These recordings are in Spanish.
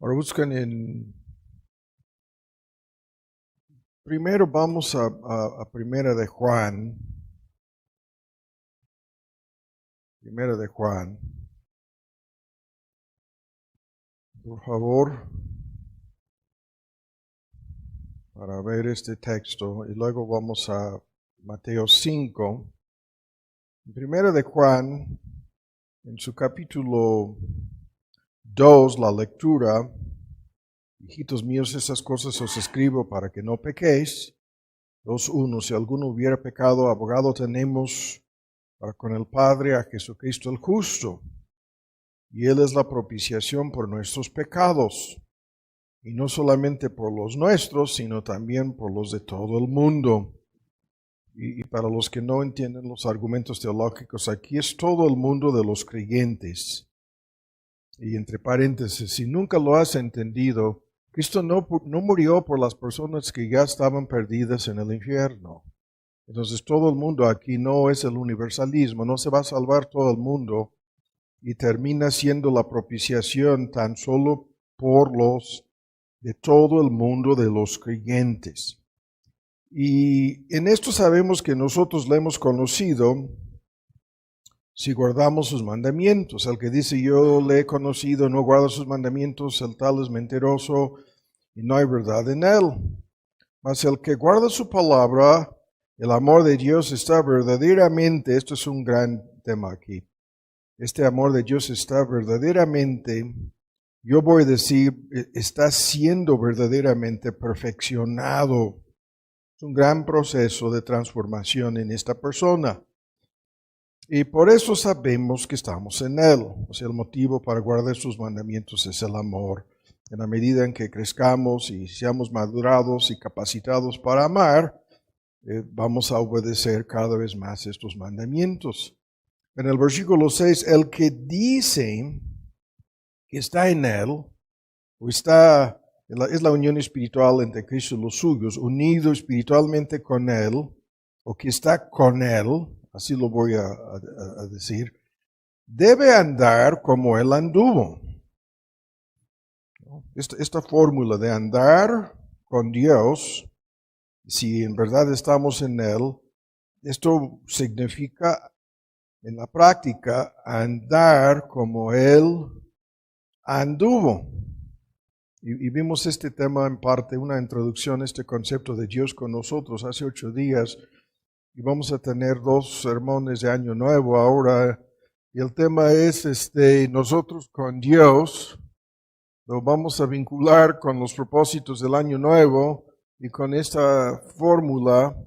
Ahora buscan primero vamos a Primera de Juan. Primera de Juan. Por favor, para ver este texto. Y luego vamos a Mateo 5. Primera de Juan, en su capítulo 2, la lectura. Hijitos míos, esas cosas os escribo para que no pequéis. 2:1. Si alguno hubiera pecado, abogado tenemos para con el Padre a Jesucristo el justo. Y Él es la propiciación por nuestros pecados. Y no solamente por los nuestros, sino también por los de todo el mundo. Y para los que no entienden los argumentos teológicos, aquí es todo el mundo de los creyentes. Y entre paréntesis, si nunca lo has entendido, Cristo no murió por las personas que ya estaban perdidas en el infierno. Entonces todo el mundo aquí no es el universalismo, no se va a salvar todo el mundo y termina siendo la propiciación tan solo por los de todo el mundo de los creyentes. Y en esto sabemos que nosotros le hemos conocido si guardamos sus mandamientos. El que dice yo le he conocido, no guarda sus mandamientos, el tal es mentiroso y no hay verdad en él. Mas el que guarda su palabra, el amor de Dios está verdaderamente, esto es un gran tema aquí, este amor de Dios está verdaderamente, yo voy a decir, está siendo verdaderamente perfeccionado. Es un gran proceso de transformación en esta persona. Y por eso sabemos que estamos en Él. O sea, el motivo para guardar sus mandamientos es el amor. En la medida en que crezcamos y seamos madurados y capacitados para amar, vamos a obedecer cada vez más estos mandamientos. En el versículo 6, el que dice que está en Él, o está, es la unión espiritual entre Cristo y los suyos, unido espiritualmente con Él, o que está con Él, así lo voy a decir, debe andar como Él anduvo. Esta fórmula de andar con Dios, si en verdad estamos en Él, esto significa en la práctica andar como Él anduvo. Y vimos este tema en parte, una introducción a este concepto de Dios con nosotros hace 8 días. Y vamos a tener 2 sermones de Año Nuevo ahora. Y el tema es nosotros con Dios. Lo vamos a vincular con los propósitos del Año Nuevo y con esta fórmula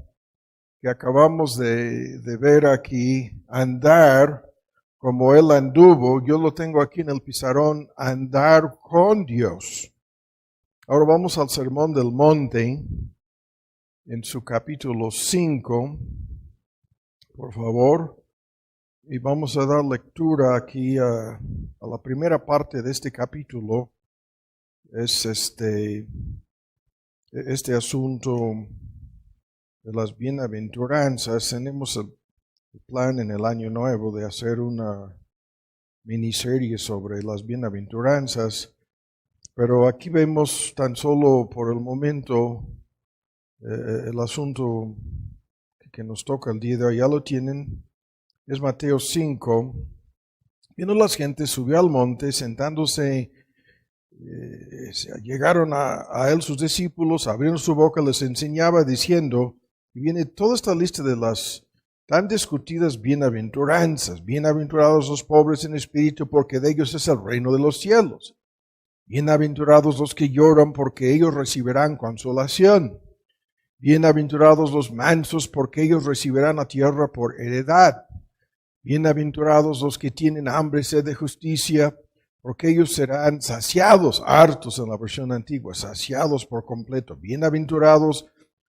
que acabamos de ver aquí, andar como Él anduvo. Yo lo tengo aquí en el pizarrón, andar con Dios. Ahora vamos al Sermón del Monte, en su capítulo 5, por favor. Y vamos a dar lectura aquí a la primera parte de este capítulo. Es este asunto de las bienaventuranzas. Tenemos el plan en el año nuevo de hacer una miniserie sobre las bienaventuranzas, pero aquí vemos tan solo por el momento el asunto que nos toca el día de hoy. Ya lo tienen, es Mateo 5. Viendo las gentes, subió al monte, sentándose. Llegaron a él sus discípulos, abrieron su boca, les enseñaba diciendo, y viene toda esta lista de las tan discutidas bienaventuranzas. Bienaventurados los pobres en espíritu, porque de ellos es el reino de los cielos. Bienaventurados los que lloran, porque ellos recibirán consolación. Bienaventurados los mansos, porque ellos recibirán la tierra por heredad. Bienaventurados los que tienen hambre y sed de justicia, porque ellos serán saciados, hartos en la versión antigua, saciados por completo. Bienaventurados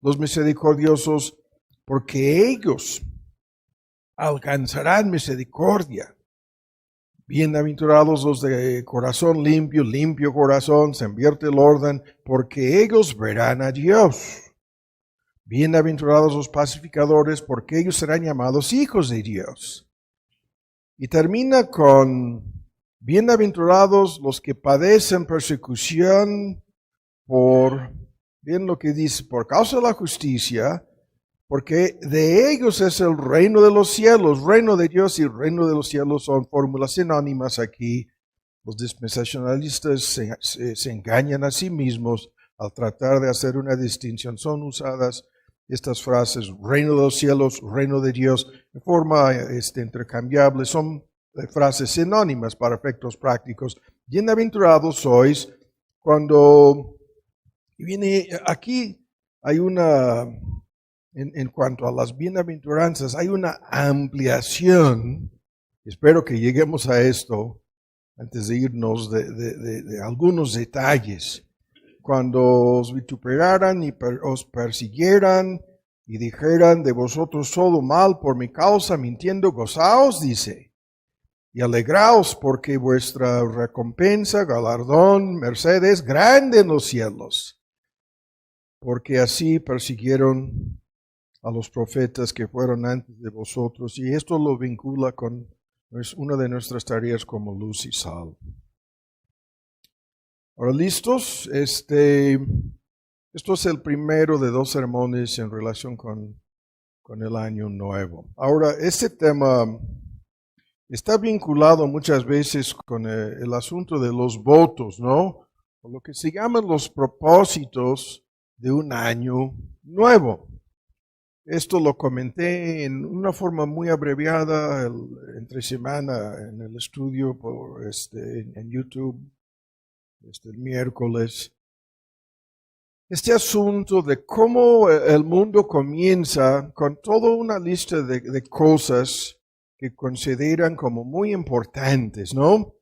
los misericordiosos, porque ellos alcanzarán misericordia. Bienaventurados los de corazón limpio, limpio corazón, se invierte el orden, porque ellos verán a Dios. Bienaventurados los pacificadores, porque ellos serán llamados hijos de Dios. Y termina con bienaventurados los que padecen persecución bien lo que dice, por causa de la justicia, porque de ellos es el reino de los cielos. Reino de Dios y reino de los cielos son fórmulas sinónimas aquí. Los dispensacionalistas se engañan a sí mismos al tratar de hacer una distinción. Son usadas estas frases, reino de los cielos, reino de Dios, de forma intercambiable. Son frases sinónimas para efectos prácticos. Bienaventurados sois cuando viene aquí, hay una, en cuanto a las bienaventuranzas, hay una ampliación. Espero que lleguemos a esto antes de irnos de algunos detalles. Cuando os vituperaran y os persiguieran y dijeran de vosotros todo mal por mi causa, mintiendo, gozaos, dice, y alegraos porque vuestra recompensa, galardón, merced es grande en los cielos, porque así persiguieron a los profetas que fueron antes de vosotros, y esto lo vincula con una de nuestras tareas como luz y sal. Ahora, ¿listos? Esto es el primero de 2 sermones en relación con el año nuevo. Ahora, este tema está vinculado muchas veces con el asunto de los votos, ¿no? O lo que se llaman los propósitos de un año nuevo. Esto lo comenté en una forma muy abreviada entre semana en el estudio en YouTube, el miércoles. Este asunto de cómo el mundo comienza con toda una lista de cosas que consideran como muy importantes, ¿no?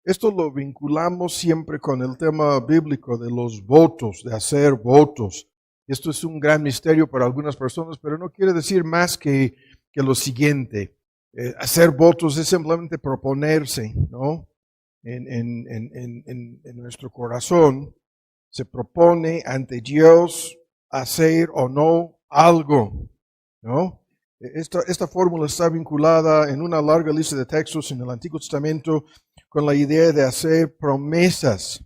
Esto lo vinculamos siempre con el tema bíblico de los votos, de hacer votos. Esto es un gran misterio para algunas personas, pero no quiere decir más que lo siguiente. Hacer votos es simplemente proponerse, ¿no? En nuestro corazón se propone ante Dios hacer o no algo, ¿no? Esta fórmula está vinculada en una larga lista de textos en el Antiguo Testamento con la idea de hacer promesas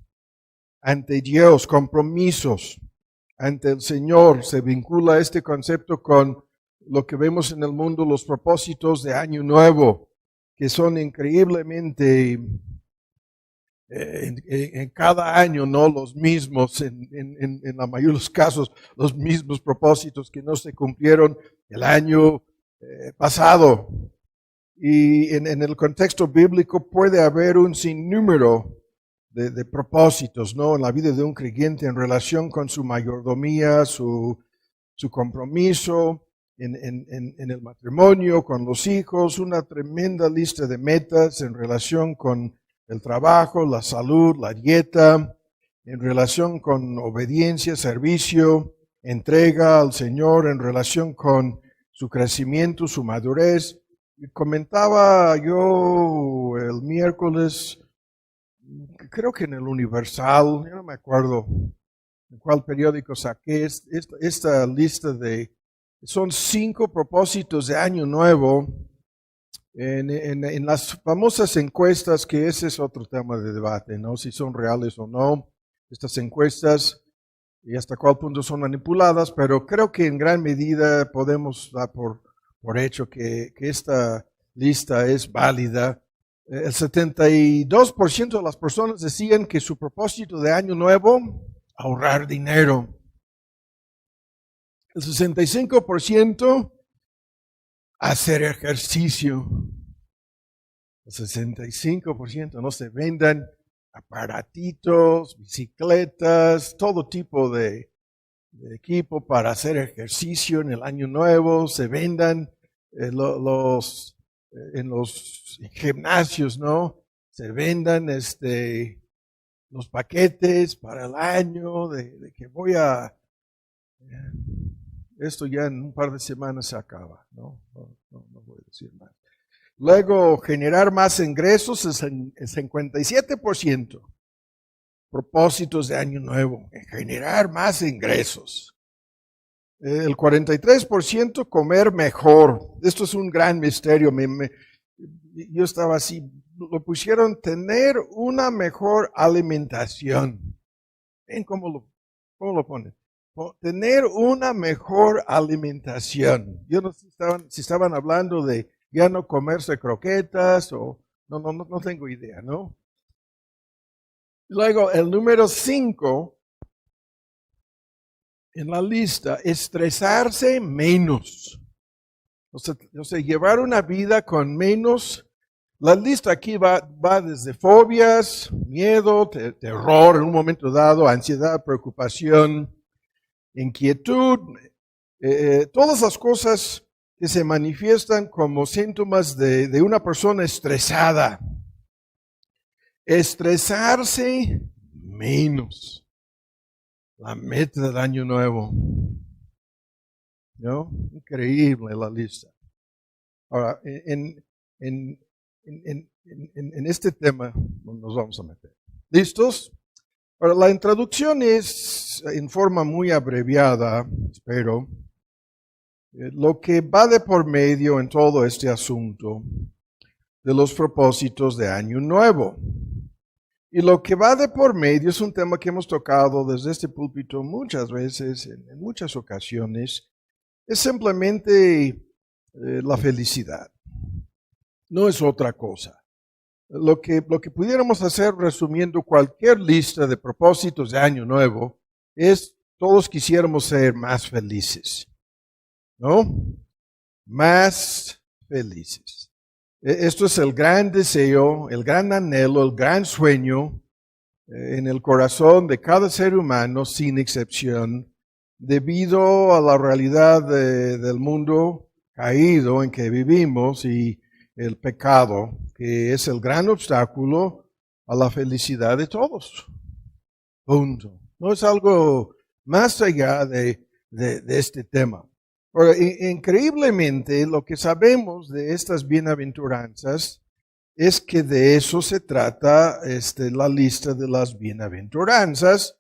ante Dios, compromisos ante el Señor. Se vincula este concepto con lo que vemos en el mundo, los propósitos de Año Nuevo, que son increíblemente en cada año, no los mismos, en la mayoría de los casos, los mismos propósitos que no se cumplieron el año pasado. Y en el contexto bíblico puede haber un sinnúmero de propósitos, ¿no? En la vida de un creyente en relación con su mayordomía, su compromiso, en el matrimonio, con los hijos, una tremenda lista de metas en relación con el trabajo, la salud, la dieta, en relación con obediencia, servicio, entrega al Señor, en relación con su crecimiento, su madurez. Y comentaba yo el miércoles, creo que en el Universal, yo no me acuerdo en cuál periódico saqué esta lista son 5 propósitos de Año Nuevo. En las famosas encuestas, que ese es otro tema de debate, ¿no? Si son reales o no, estas encuestas y hasta cuál punto son manipuladas, pero creo que en gran medida podemos dar por hecho que esta lista es válida. El 72% de las personas decían que su propósito de Año Nuevo, ahorrar dinero. El 65%, hacer ejercicio. El 65%, no se vendan aparatitos, bicicletas, todo tipo de equipo para hacer ejercicio en el año nuevo, se vendan en los gimnasios, ¿no? Se vendan los paquetes para el año de que voy a... Esto ya en un par de semanas se acaba, ¿no? No voy a decir más. Luego, generar más ingresos es el 57%. Propósitos de Año Nuevo, generar más ingresos. El 43% comer mejor. Esto es un gran misterio. Yo estaba así lo pusieron tener una mejor alimentación. ¿Ven cómo lo ponen? Tener una mejor alimentación. Yo no sé si estaban hablando de ya no comerse croquetas o no tengo idea, ¿no? Luego, el número 5 en la lista, estresarse menos. O sea, llevar una vida con menos. La lista aquí va desde fobias, miedo, terror en un momento dado, ansiedad, preocupación, inquietud, todas las cosas que se manifiestan como síntomas de una persona estresada. Estresarse menos. La meta del año nuevo. ¿No? Increíble la lista. Ahora, en este tema nos vamos a meter. ¿Listos? Ahora, la introducción es en forma muy abreviada, espero, lo que va de por medio en todo este asunto de los propósitos de Año Nuevo. Y lo que va de por medio es un tema que hemos tocado desde este púlpito muchas veces, en muchas ocasiones. Es simplemente la felicidad. No es otra cosa. Lo que pudiéramos hacer resumiendo cualquier lista de propósitos de Año Nuevo es todos quisiéramos ser más felices. ¿No? Más felices. Esto es el gran deseo, el gran anhelo, el gran sueño en el corazón de cada ser humano sin excepción, debido a la realidad del mundo caído en que vivimos y el pecado, que es el gran obstáculo a la felicidad de todos. Punto. No es algo más allá de este tema. Ahora, increíblemente, lo que sabemos de estas bienaventuranzas es que de eso se trata la lista de las bienaventuranzas,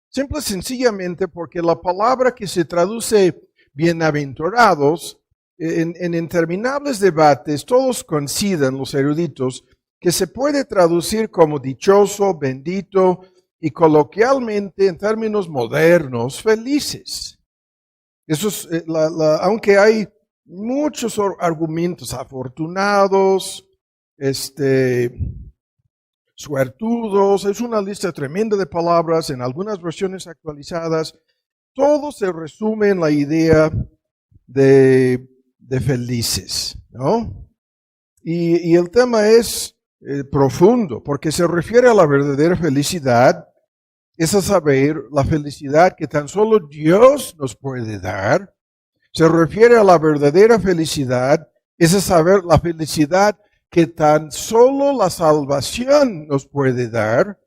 simple y sencillamente porque la palabra que se traduce bienaventurados, en interminables debates, todos coinciden, los eruditos, que se puede traducir como dichoso, bendito y coloquialmente, en términos modernos, felices. Eso es, aunque hay muchos argumentos, afortunados, suertudos, es una lista tremenda de palabras en algunas versiones actualizadas, todo se resume en la idea de felices, ¿no? Y el tema es profundo, porque se refiere a la verdadera felicidad, es a saber, la felicidad que tan solo Dios nos puede dar. Se refiere a la verdadera felicidad, es a saber, la felicidad que tan solo la salvación nos puede dar.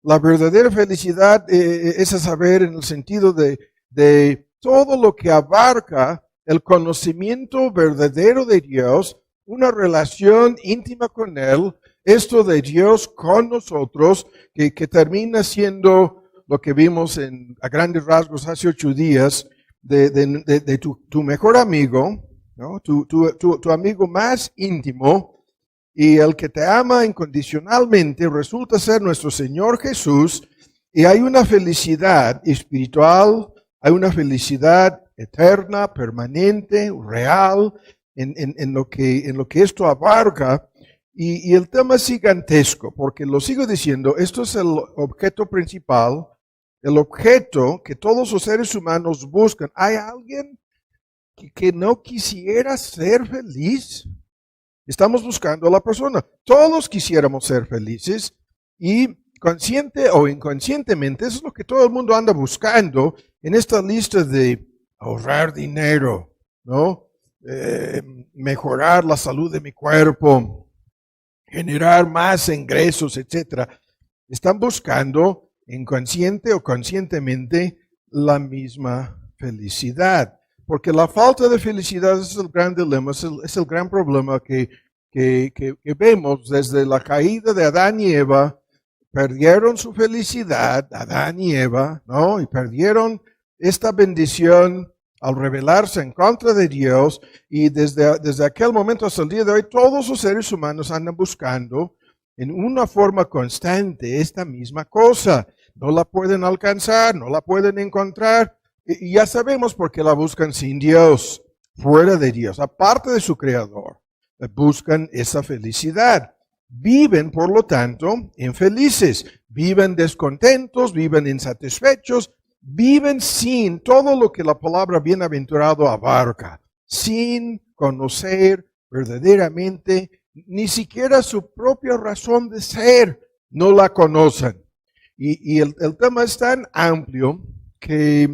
La verdadera felicidad es a saber en el sentido de todo lo que abarca el conocimiento verdadero de Dios, una relación íntima con Él, esto de Dios con nosotros, que termina siendo lo que vimos a grandes rasgos hace 8 días, de tu mejor amigo, ¿no? Tu amigo más íntimo, y el que te ama incondicionalmente resulta ser nuestro Señor Jesús, y hay una felicidad espiritual, hay una felicidad eterna, permanente, real, en lo que esto abarca. Y el tema es gigantesco, porque lo sigo diciendo, esto es el objeto principal, el objeto que todos los seres humanos buscan. ¿Hay alguien que no quisiera ser feliz? Estamos buscando a la persona. Todos quisiéramos ser felices y consciente o inconscientemente, eso es lo que todo el mundo anda buscando en esta lista de ahorrar dinero, ¿no? Mejorar la salud de mi cuerpo, generar más ingresos, etc. Están buscando, inconsciente o conscientemente, la misma felicidad. Porque la falta de felicidad es el gran dilema, es el gran problema que vemos desde la caída de Adán y Eva. Perdieron su felicidad, Adán y Eva, ¿no? Y perdieron esta bendición al rebelarse en contra de Dios, y desde aquel momento hasta el día de hoy todos los seres humanos andan buscando en una forma constante esta misma cosa. No la pueden alcanzar, no la pueden encontrar, y ya sabemos por qué la buscan sin Dios, fuera de Dios, aparte de su Creador. Buscan esa felicidad. Viven, por lo tanto, infelices, viven descontentos, viven insatisfechos, viven sin todo lo que la palabra bienaventurado abarca, sin conocer verdaderamente ni siquiera su propia razón de ser, no la conocen. Y el tema es tan amplio que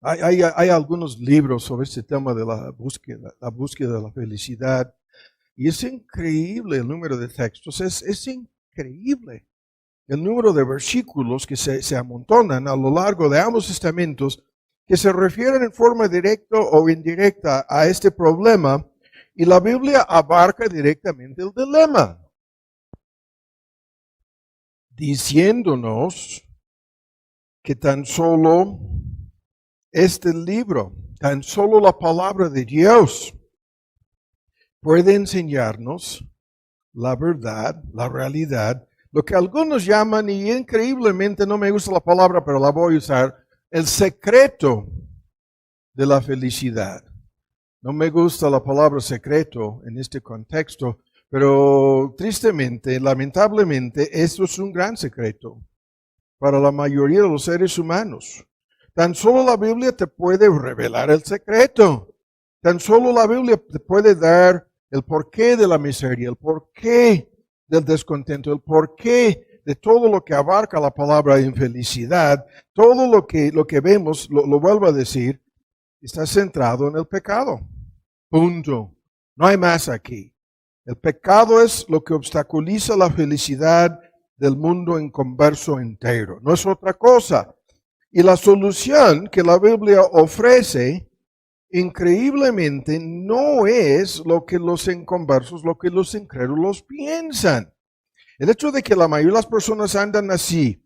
hay algunos libros sobre este tema de la búsqueda de la felicidad. Y es increíble el número de textos, es increíble el número de versículos que se amontonan a lo largo de ambos testamentos que se refieren en forma directa o indirecta a este problema, y la Biblia abarca directamente el dilema, diciéndonos que tan solo este libro, tan solo la palabra de Dios puede enseñarnos la verdad, la realidad, lo que algunos llaman, y increíblemente no me gusta la palabra, pero la voy a usar, el secreto de la felicidad. No me gusta la palabra secreto en este contexto, pero tristemente, lamentablemente, esto es un gran secreto para la mayoría de los seres humanos. Tan solo la Biblia te puede revelar el secreto. Tan solo la Biblia te puede dar el porqué de la miseria, el porqué del descontento, el porqué de todo lo que abarca la palabra infelicidad. Todo lo que vemos, lo vuelvo a decir, está centrado en el pecado. Punto. No hay más aquí. El pecado es lo que obstaculiza la felicidad del mundo inconverso entero. No es otra cosa. Y la solución que la Biblia ofrece, increíblemente, no es lo que los inconversos, lo que los incrédulos piensan. El hecho de que la mayoría de las personas andan así,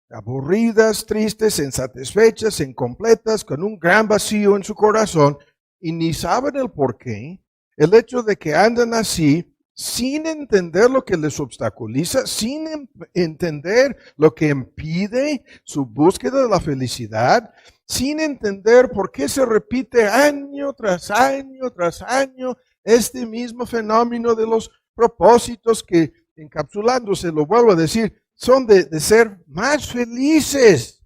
aburridas, tristes, insatisfechas, incompletas, con un gran vacío en su corazón, y ni saben el por qué, el hecho de que andan así, sin entender lo que les obstaculiza, sin entender lo que impide su búsqueda de la felicidad, sin entender por qué se repite año tras año tras año este mismo fenómeno de los propósitos que, encapsulándose, lo vuelvo a decir, son de ser más felices.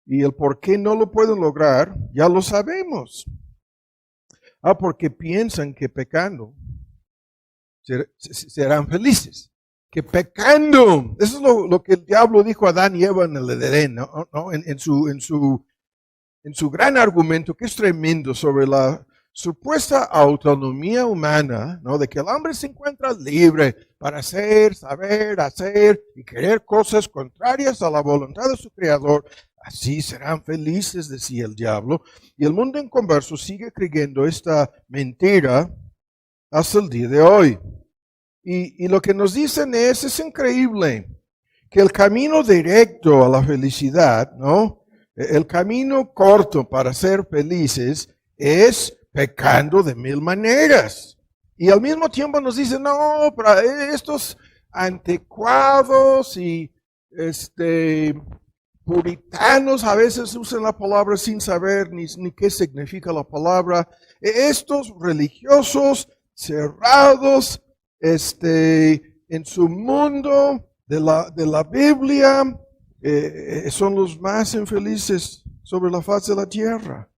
Y el por qué no lo pueden lograr, ya lo sabemos. Porque piensan que pecando serán felices. Que pecando, eso es lo que el diablo dijo a Adán y Eva en el Edén, ¿no? En su gran argumento, que es tremendo, sobre la supuesta autonomía humana, ¿no? De que el hombre se encuentra libre para hacer, saber, hacer y querer cosas contrarias a la voluntad de su Creador. Así serán felices, decía el diablo. Y el mundo inconverso sigue creyendo esta mentira hasta el día de hoy. Y lo que nos dicen es increíble, que el camino directo a la felicidad, ¿no? El camino corto para ser felices es pecando de mil maneras. Y al mismo tiempo nos dicen, no, para estos anticuados y puritanos a veces usan la palabra sin saber ni qué significa la palabra. Estos religiosos cerrados en su mundo de la Biblia son los más infelices sobre la faz de la tierra.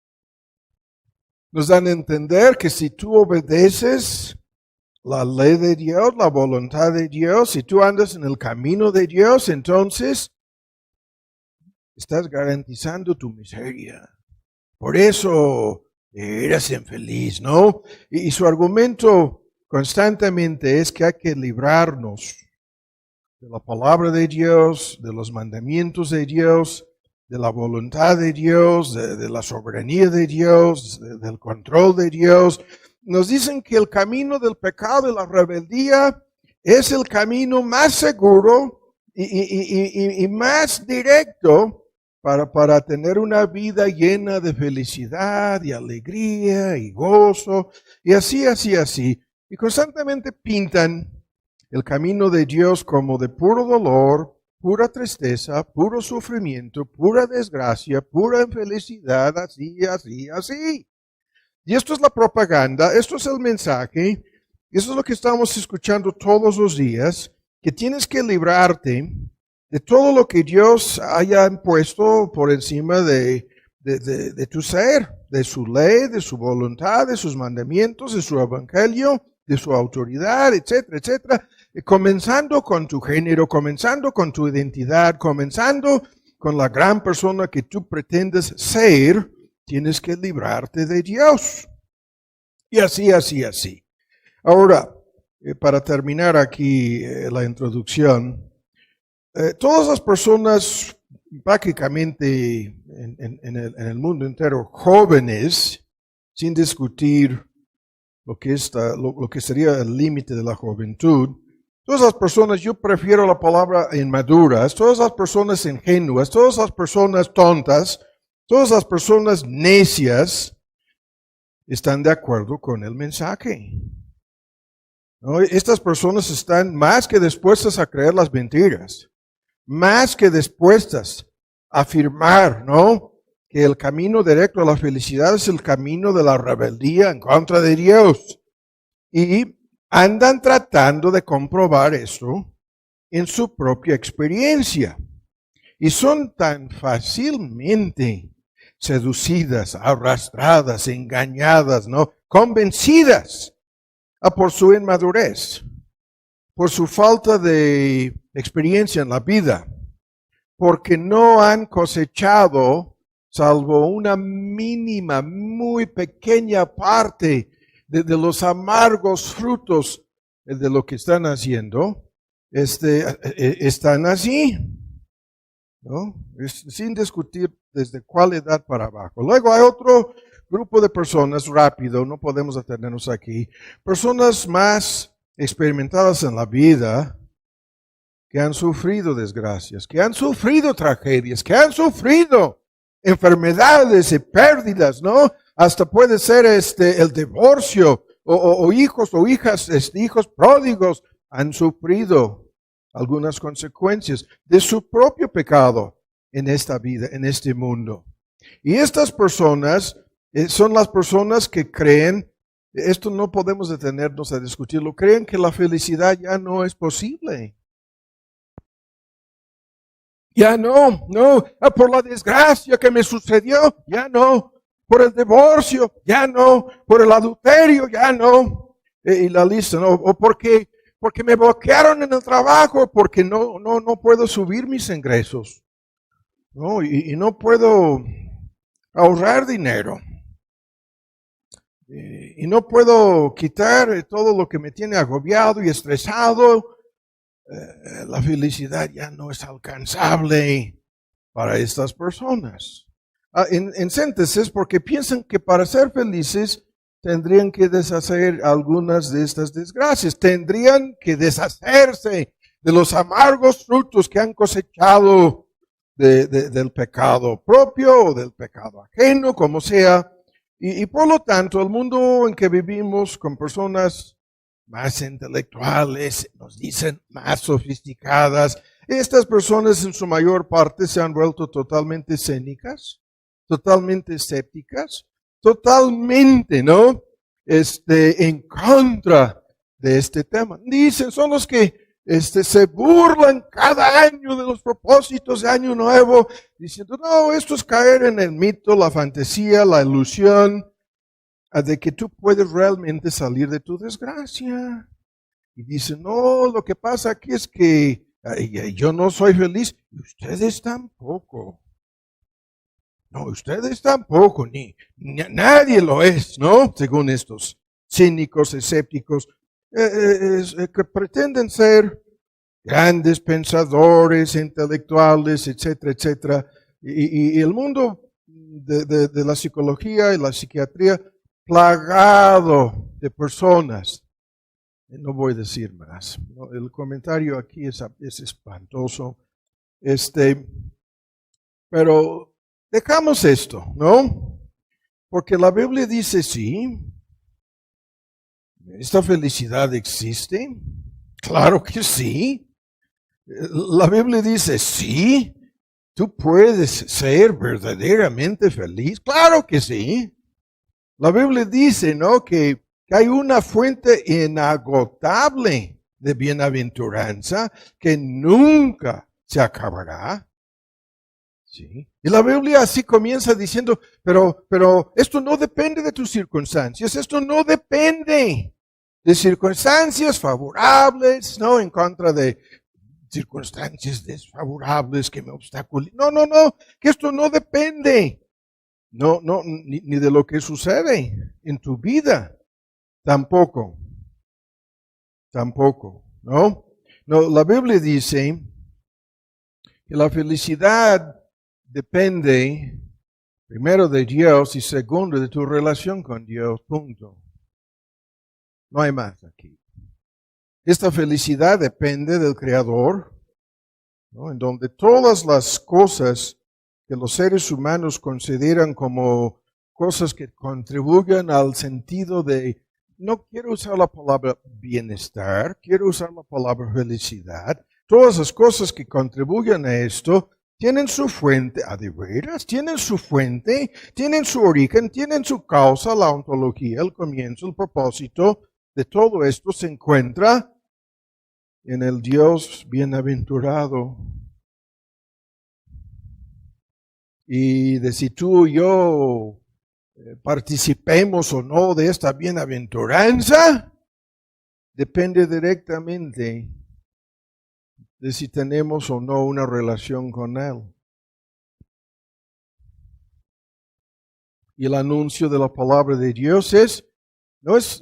Nos dan a entender que si tú obedeces la ley de Dios, la voluntad de Dios, si tú andas en el camino de Dios, entonces estás garantizando tu miseria. Por eso eres infeliz, ¿no? Y su argumento constantemente es que hay que librarnos de la palabra de Dios, de los mandamientos de Dios, de la voluntad de Dios, de la soberanía de Dios, del control de Dios. Nos dicen que el camino del pecado y la rebeldía es el camino más seguro y más directo para tener una vida llena de felicidad y alegría y gozo, y así. Y constantemente pintan el camino de Dios como de puro dolor, pura tristeza, puro sufrimiento, pura desgracia, pura infelicidad, así, así, así. Y esto es la propaganda, esto es el mensaje, eso es lo que estamos escuchando todos los días, que tienes que librarte de todo lo que Dios haya impuesto por encima de tu ser, de su ley, de su voluntad, de sus mandamientos, de su evangelio, de su autoridad, etcétera, etcétera. Comenzando con tu género, comenzando con tu identidad, comenzando con la gran persona que tú pretendes ser, tienes que librarte de Dios. Y así, así, así. Ahora, para terminar aquí la introducción, todas las personas prácticamente en el mundo entero, jóvenes, sin discutir lo que sería el límite de la juventud, todas las personas, yo prefiero la palabra inmaduras, todas las personas ingenuas, todas las personas tontas, todas las personas necias, están de acuerdo con el mensaje. ¿No? Estas personas están más que dispuestas a creer las mentiras, más que dispuestas a afirmar, ¿no?, que el camino directo a la felicidad es el camino de la rebeldía en contra de Dios. Y andan tratando de comprobar esto en su propia experiencia. Y son tan fácilmente seducidas, arrastradas, engañadas, ¿no?, convencidas por su inmadurez, por su falta de experiencia en la vida, porque no han cosechado, salvo una mínima, muy pequeña parte de los amargos frutos de lo que están haciendo, están así, ¿no? Sin discutir desde cuál edad para abajo. Luego hay otro grupo de personas, rápido, no podemos detenernos aquí, personas más experimentadas en la vida, que han sufrido desgracias, que han sufrido tragedias, que han sufrido enfermedades y pérdidas, ¿no? Hasta puede ser el divorcio, o hijos o hijas, hijos pródigos, han sufrido algunas consecuencias de su propio pecado en esta vida, en este mundo. Y estas personas son las personas que creen, esto no podemos detenernos a discutirlo, creen que la felicidad ya no es posible. Ya no, por la desgracia que me sucedió, ya no, por el divorcio, ya no, por el adulterio, ya no, y la lista, no, o porque me bloquearon en el trabajo, porque no puedo subir mis ingresos, no, y no puedo ahorrar dinero, y no puedo quitar todo lo que me tiene agobiado y estresado. La felicidad ya no es alcanzable para estas personas. En síntesis, porque piensan que para ser felices tendrían que deshacer algunas de estas desgracias, tendrían que deshacerse de los amargos frutos que han cosechado del pecado propio o del pecado ajeno, como sea, y por lo tanto el mundo en que vivimos con personas más intelectuales, nos dicen más sofisticadas, estas personas en su mayor parte se han vuelto totalmente cínicas, totalmente escépticas, totalmente, ¿no?, en contra de este tema. Dicen, son los que se burlan cada año de los propósitos de Año Nuevo, diciendo, no, esto es caer en el mito, la fantasía, la ilusión, de que tú puedes realmente salir de tu desgracia. Y dice, no, lo que pasa aquí es que yo no soy feliz, y ustedes tampoco. No, ustedes tampoco, ni nadie lo es, ¿no? Según estos cínicos, escépticos, que pretenden ser grandes pensadores, intelectuales, etcétera, etcétera. Y el mundo de la psicología y la psiquiatría plagado de personas. No voy a decir más. El comentario aquí es espantoso. Pero dejamos esto, ¿no? Porque la Biblia dice sí, esta felicidad existe. Claro que sí. La Biblia dice, sí, tú puedes ser verdaderamente feliz. Claro que sí. La Biblia dice, ¿no? Que hay una fuente inagotable de bienaventuranza que nunca se acabará. Sí. Y la Biblia así comienza diciendo, pero esto no depende de tus circunstancias, esto no depende de circunstancias favorables, ¿no? En contra de circunstancias desfavorables que me obstaculizan. No, que esto no depende. No, ni de lo que sucede en tu vida. Tampoco, ¿no? No, la Biblia dice que la felicidad depende primero de Dios y segundo de tu relación con Dios, punto. No hay más aquí. Esta felicidad depende del Creador, ¿no? En donde todas las cosas que los seres humanos consideran como cosas que contribuyen al sentido de, no quiero usar la palabra bienestar, quiero usar la palabra felicidad. Todas las cosas que contribuyen a esto tienen su fuente, ¿a de veras? Tienen su fuente, tienen su origen, tienen su causa, la ontología, el comienzo, el propósito de todo esto se encuentra en el Dios bienaventurado. Y de si tú y yo participemos o no de esta bienaventuranza, depende directamente de si tenemos o no una relación con Él. Y el anuncio de la palabra de Dios no es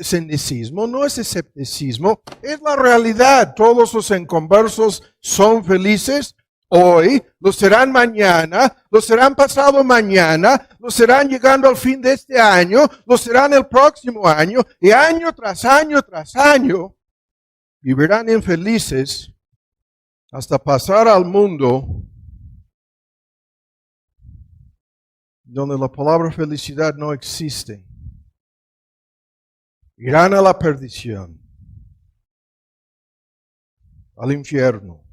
cenicismo, no es escepticismo, es la realidad. Todos los inconversos son felices hoy, lo serán mañana, lo serán pasado mañana, lo serán llegando al fin de este año, lo serán el próximo año, y año tras año tras año, vivirán infelices hasta pasar al mundo donde la palabra felicidad no existe. Irán a la perdición, al infierno.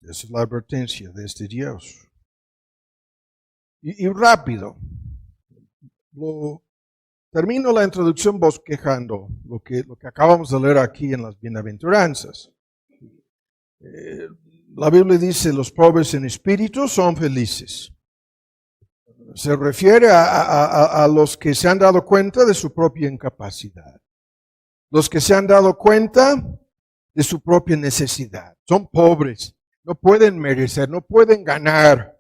Esa es la advertencia de este Dios. Y rápido, termino la introducción bosquejando lo que acabamos de leer aquí en las bienaventuranzas. La Biblia dice, los pobres en espíritu son felices. Se refiere a los que se han dado cuenta de su propia incapacidad. Los que se han dado cuenta de su propia necesidad. Son pobres. No pueden merecer, no pueden ganar,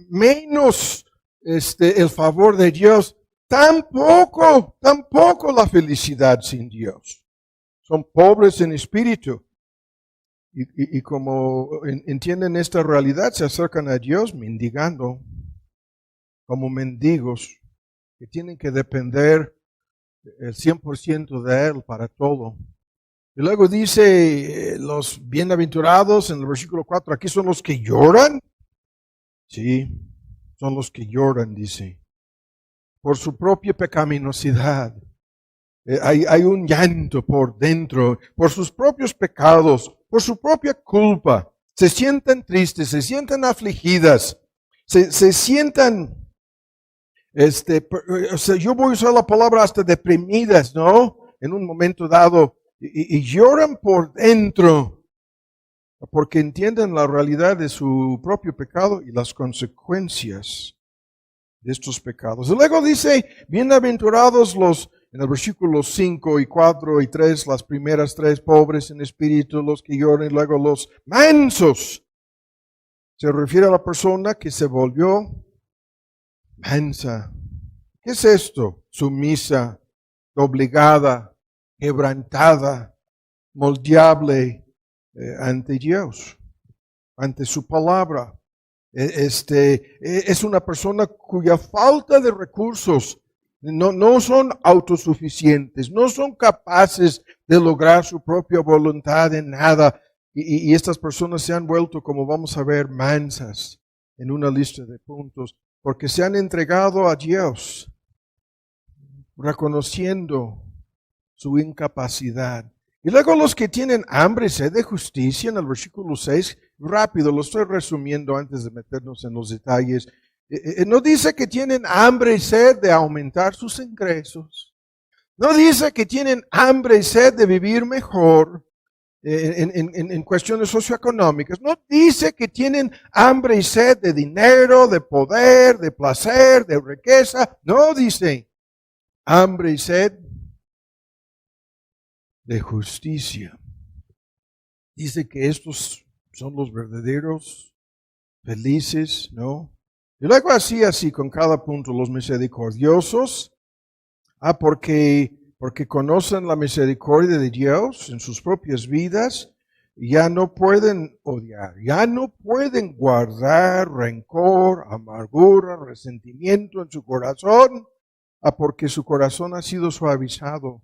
menos el favor de Dios, tampoco la felicidad sin Dios. Son pobres en espíritu y como entienden esta realidad, se acercan a Dios mendigando, como mendigos que tienen que depender el 100% de Él para todo. Y luego dice, los bienaventurados en el versículo 4, aquí son los que lloran. Sí, son los que lloran, dice, por su propia pecaminosidad. Hay un llanto por dentro, por sus propios pecados, por su propia culpa. Se sienten tristes, se sienten afligidas, se sientan, yo voy a usar la palabra hasta deprimidas, ¿no? En un momento dado. Y lloran por dentro, porque entienden la realidad de su propio pecado y las consecuencias de estos pecados. Y luego dice, bienaventurados los, en el versículo 5 y 4 y 3, las primeras tres, pobres en espíritu, los que lloran, y luego los mansos. Se refiere a la persona que se volvió mansa. ¿Qué es esto? Sumisa, obligada, quebrantada, moldeable ante Dios, ante su palabra. Es una persona cuya falta de recursos no son autosuficientes, no son capaces de lograr su propia voluntad en nada. Y estas personas se han vuelto, como vamos a ver, mansas en una lista de puntos, porque se han entregado a Dios. reconociendo su incapacidad. Y luego los que tienen hambre y sed de justicia, en el versículo 6, rápido, lo estoy resumiendo antes de meternos en los detalles. No dice que tienen hambre y sed de aumentar sus ingresos. No dice que tienen hambre y sed de vivir mejor en cuestiones socioeconómicas. No dice que tienen hambre y sed de dinero, de poder, de placer, de riqueza. No dice hambre y sed de justicia. Dice que estos son los verdaderos felices, ¿no? Y luego así con cada punto, los misericordiosos, porque conocen la misericordia de Dios en sus propias vidas, ya no pueden odiar, ya no pueden guardar rencor, amargura, resentimiento en su corazón, porque su corazón ha sido suavizado.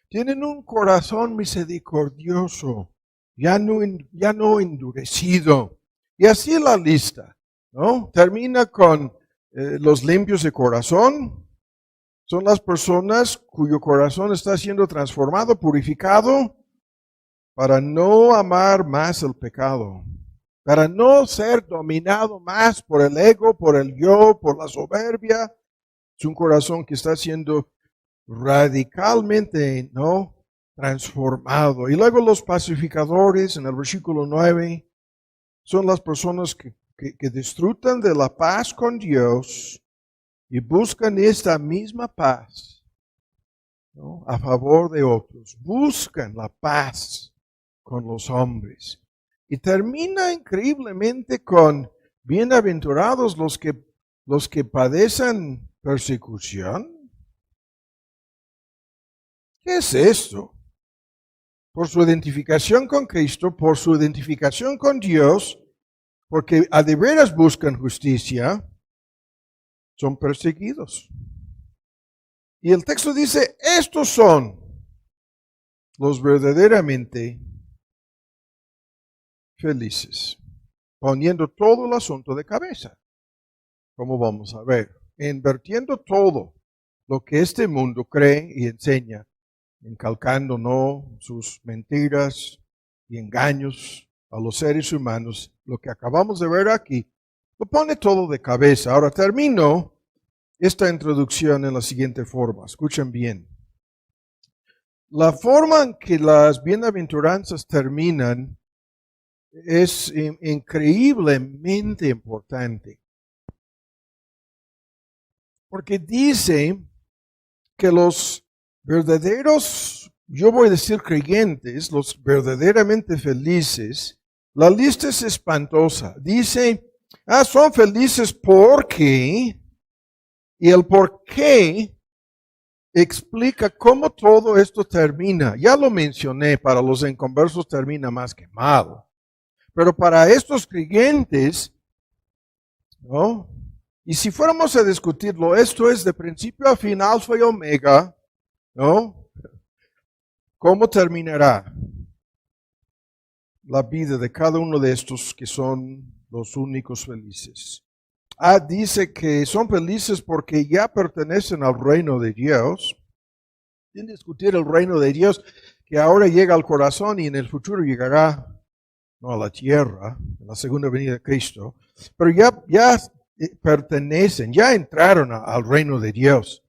Tienen un corazón misericordioso, ya no endurecido. Y así la lista, ¿no? Termina con los limpios de corazón. Son las personas cuyo corazón está siendo transformado, purificado, para no amar más el pecado, para no ser dominado más por el ego, por el yo, por la soberbia. Es un corazón que está siendo radicalmente, ¿no?, transformado. Y luego los pacificadores, en el versículo 9, son las personas que disfrutan de la paz con Dios y buscan esta misma paz, ¿no?, a favor de otros. Buscan la paz con los hombres. Y termina increíblemente con bienaventurados los que padecen persecución. ¿Qué es esto? Por su identificación con Cristo, por su identificación con Dios, porque a de veras buscan justicia, son perseguidos. Y el texto dice, estos son los verdaderamente felices, poniendo todo el asunto de cabeza, como vamos a ver, invirtiendo todo lo que este mundo cree y enseña, encalcando, ¿no?, sus mentiras y engaños a los seres humanos. Lo que acabamos de ver aquí, lo pone todo de cabeza. Ahora termino esta introducción en la siguiente forma. Escuchen bien. La forma en que las bienaventuranzas terminan es increíblemente importante. Porque dice que los verdaderos, yo voy a decir creyentes, los verdaderamente felices, la lista es espantosa. Dice, son felices porque, y el por qué explica cómo todo esto termina. Ya lo mencioné, para los inconversos termina más que mal. Pero para estos creyentes, ¿no? Y si fuéramos a discutirlo, esto es de principio a final, alfa y omega, ¿no? ¿Cómo terminará la vida de cada uno de estos que son los únicos felices? Dice que son felices porque ya pertenecen al reino de Dios. Sin discutir el reino de Dios, que ahora llega al corazón y en el futuro llegará, no a la tierra, en la segunda venida de Cristo, pero ya pertenecen, ya entraron al reino de Dios.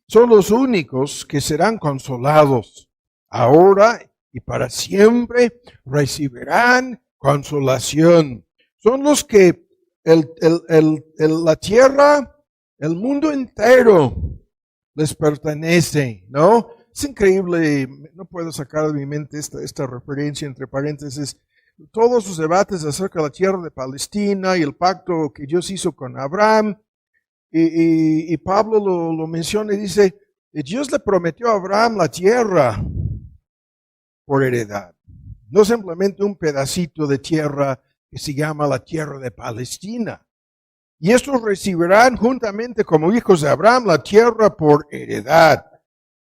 Son los únicos que serán consolados. Ahora y para siempre recibirán consolación. Son los que la tierra, el mundo entero les pertenece, ¿no? Es increíble, no puedo sacar de mi mente esta referencia entre paréntesis. Todos los debates acerca de la tierra de Palestina y el pacto que Dios hizo con Abraham, y Pablo lo menciona y dice, Dios le prometió a Abraham la tierra por heredad. No simplemente un pedacito de tierra que se llama la tierra de Palestina. Y estos recibirán juntamente como hijos de Abraham la tierra por heredad.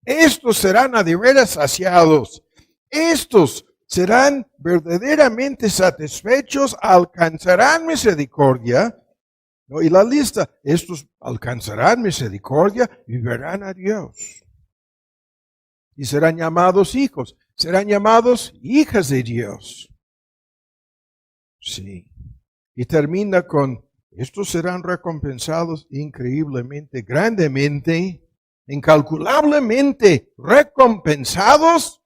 Estos serán a de veras saciados. Estos serán verdaderamente satisfechos, alcanzarán misericordia. ¿No? Y la lista, estos alcanzarán misericordia y verán a Dios. y serán llamados hijos, serán llamados hijas de Dios. Sí. Y termina con, estos serán recompensados increíblemente, grandemente, incalculablemente recompensados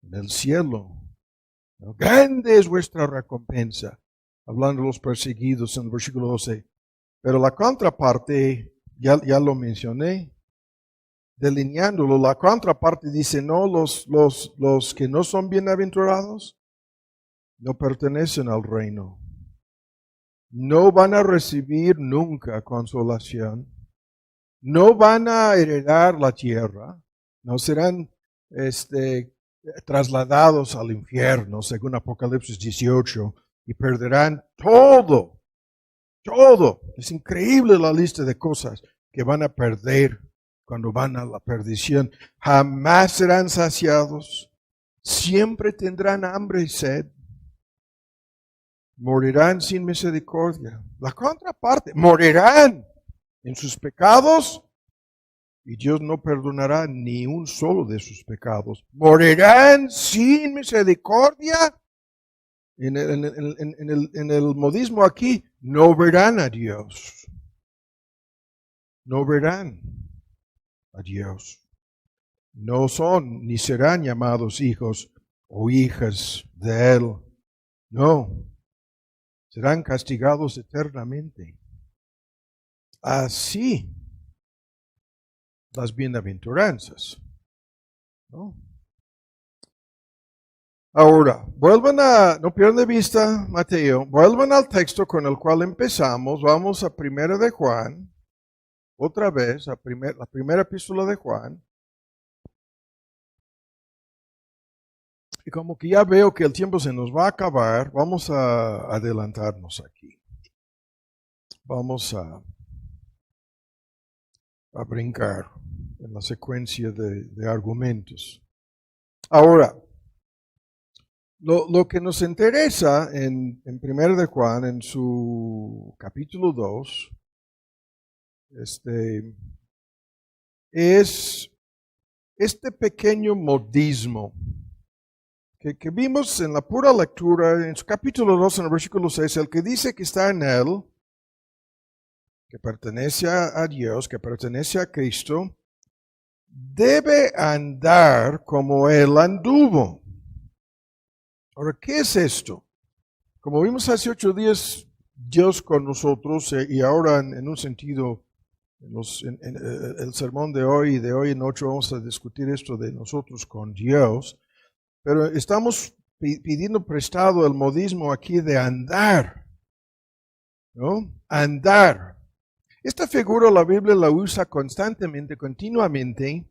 en el cielo. Grande es vuestra recompensa. Hablando de los perseguidos en el versículo 12. Pero la contraparte, ya lo mencioné, delineándolo, la contraparte dice, no, los que no son bienaventurados no pertenecen al reino. No van a recibir nunca consolación. No van a heredar la tierra. No serán trasladados al infierno, según Apocalipsis 18, y perderán todo. Todo. Es increíble la lista de cosas que van a perder cuando van a la perdición. Jamás serán saciados. Siempre tendrán hambre y sed. Morirán sin misericordia. La contraparte, morirán en sus pecados y Dios no perdonará ni un solo de sus pecados. Morirán sin misericordia. En el modismo aquí, no verán a Dios. No verán a Dios. No son ni serán llamados hijos o hijas de Él. No. Serán castigados eternamente. Así las bienaventuranzas. ¿No? Ahora, no pierdan de vista, Mateo, vuelvan al texto con el cual empezamos. Vamos a 1 de Juan, otra vez, la primera epístola de Juan. Y como que ya veo que el tiempo se nos va a acabar, vamos a adelantarnos aquí. Vamos a brincar en la secuencia de argumentos. Ahora, lo que nos interesa en 1 de Juan, en su capítulo 2, es este pequeño modismo que vimos en la pura lectura, en su capítulo 2, en el versículo 6, el que dice que está en Él, que pertenece a Dios, que pertenece a Cristo, debe andar como Él anduvo. Ahora, ¿qué es esto? Como vimos hace 8 días, Dios con nosotros, y ahora en un sentido, en el sermón de hoy y de hoy en 8 vamos a discutir esto de nosotros con Dios, pero estamos pidiendo prestado el modismo aquí de andar, ¿no? Andar. Esta figura la Biblia la usa constantemente, continuamente.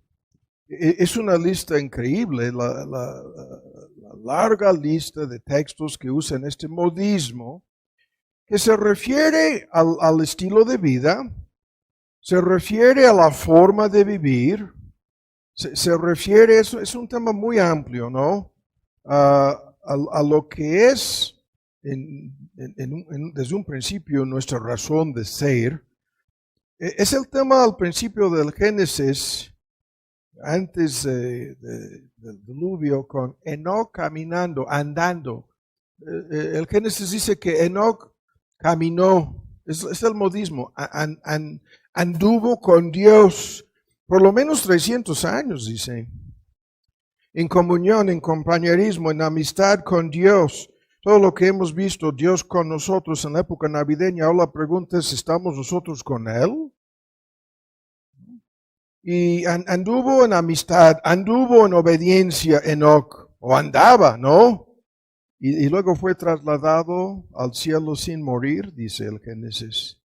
Es una lista increíble, la larga lista de textos que usan este modismo, que se refiere al estilo de vida, se refiere a la forma de vivir, se refiere, es un tema muy amplio, ¿no? A lo que es, desde un principio, nuestra razón de ser. Es el tema al principio del Génesis, antes del diluvio, con Enoc caminando, andando. El Génesis dice que Enoc caminó, es el modismo, anduvo con Dios por lo menos 300 años, dice. En comunión, en compañerismo, en amistad con Dios. Todo lo que hemos visto, Dios con nosotros en la época navideña, ahora la pregunta es, ¿estamos nosotros con Él? Y anduvo en amistad, anduvo en obediencia Enoc, o andaba, ¿no? Y luego fue trasladado al cielo sin morir, dice el Génesis.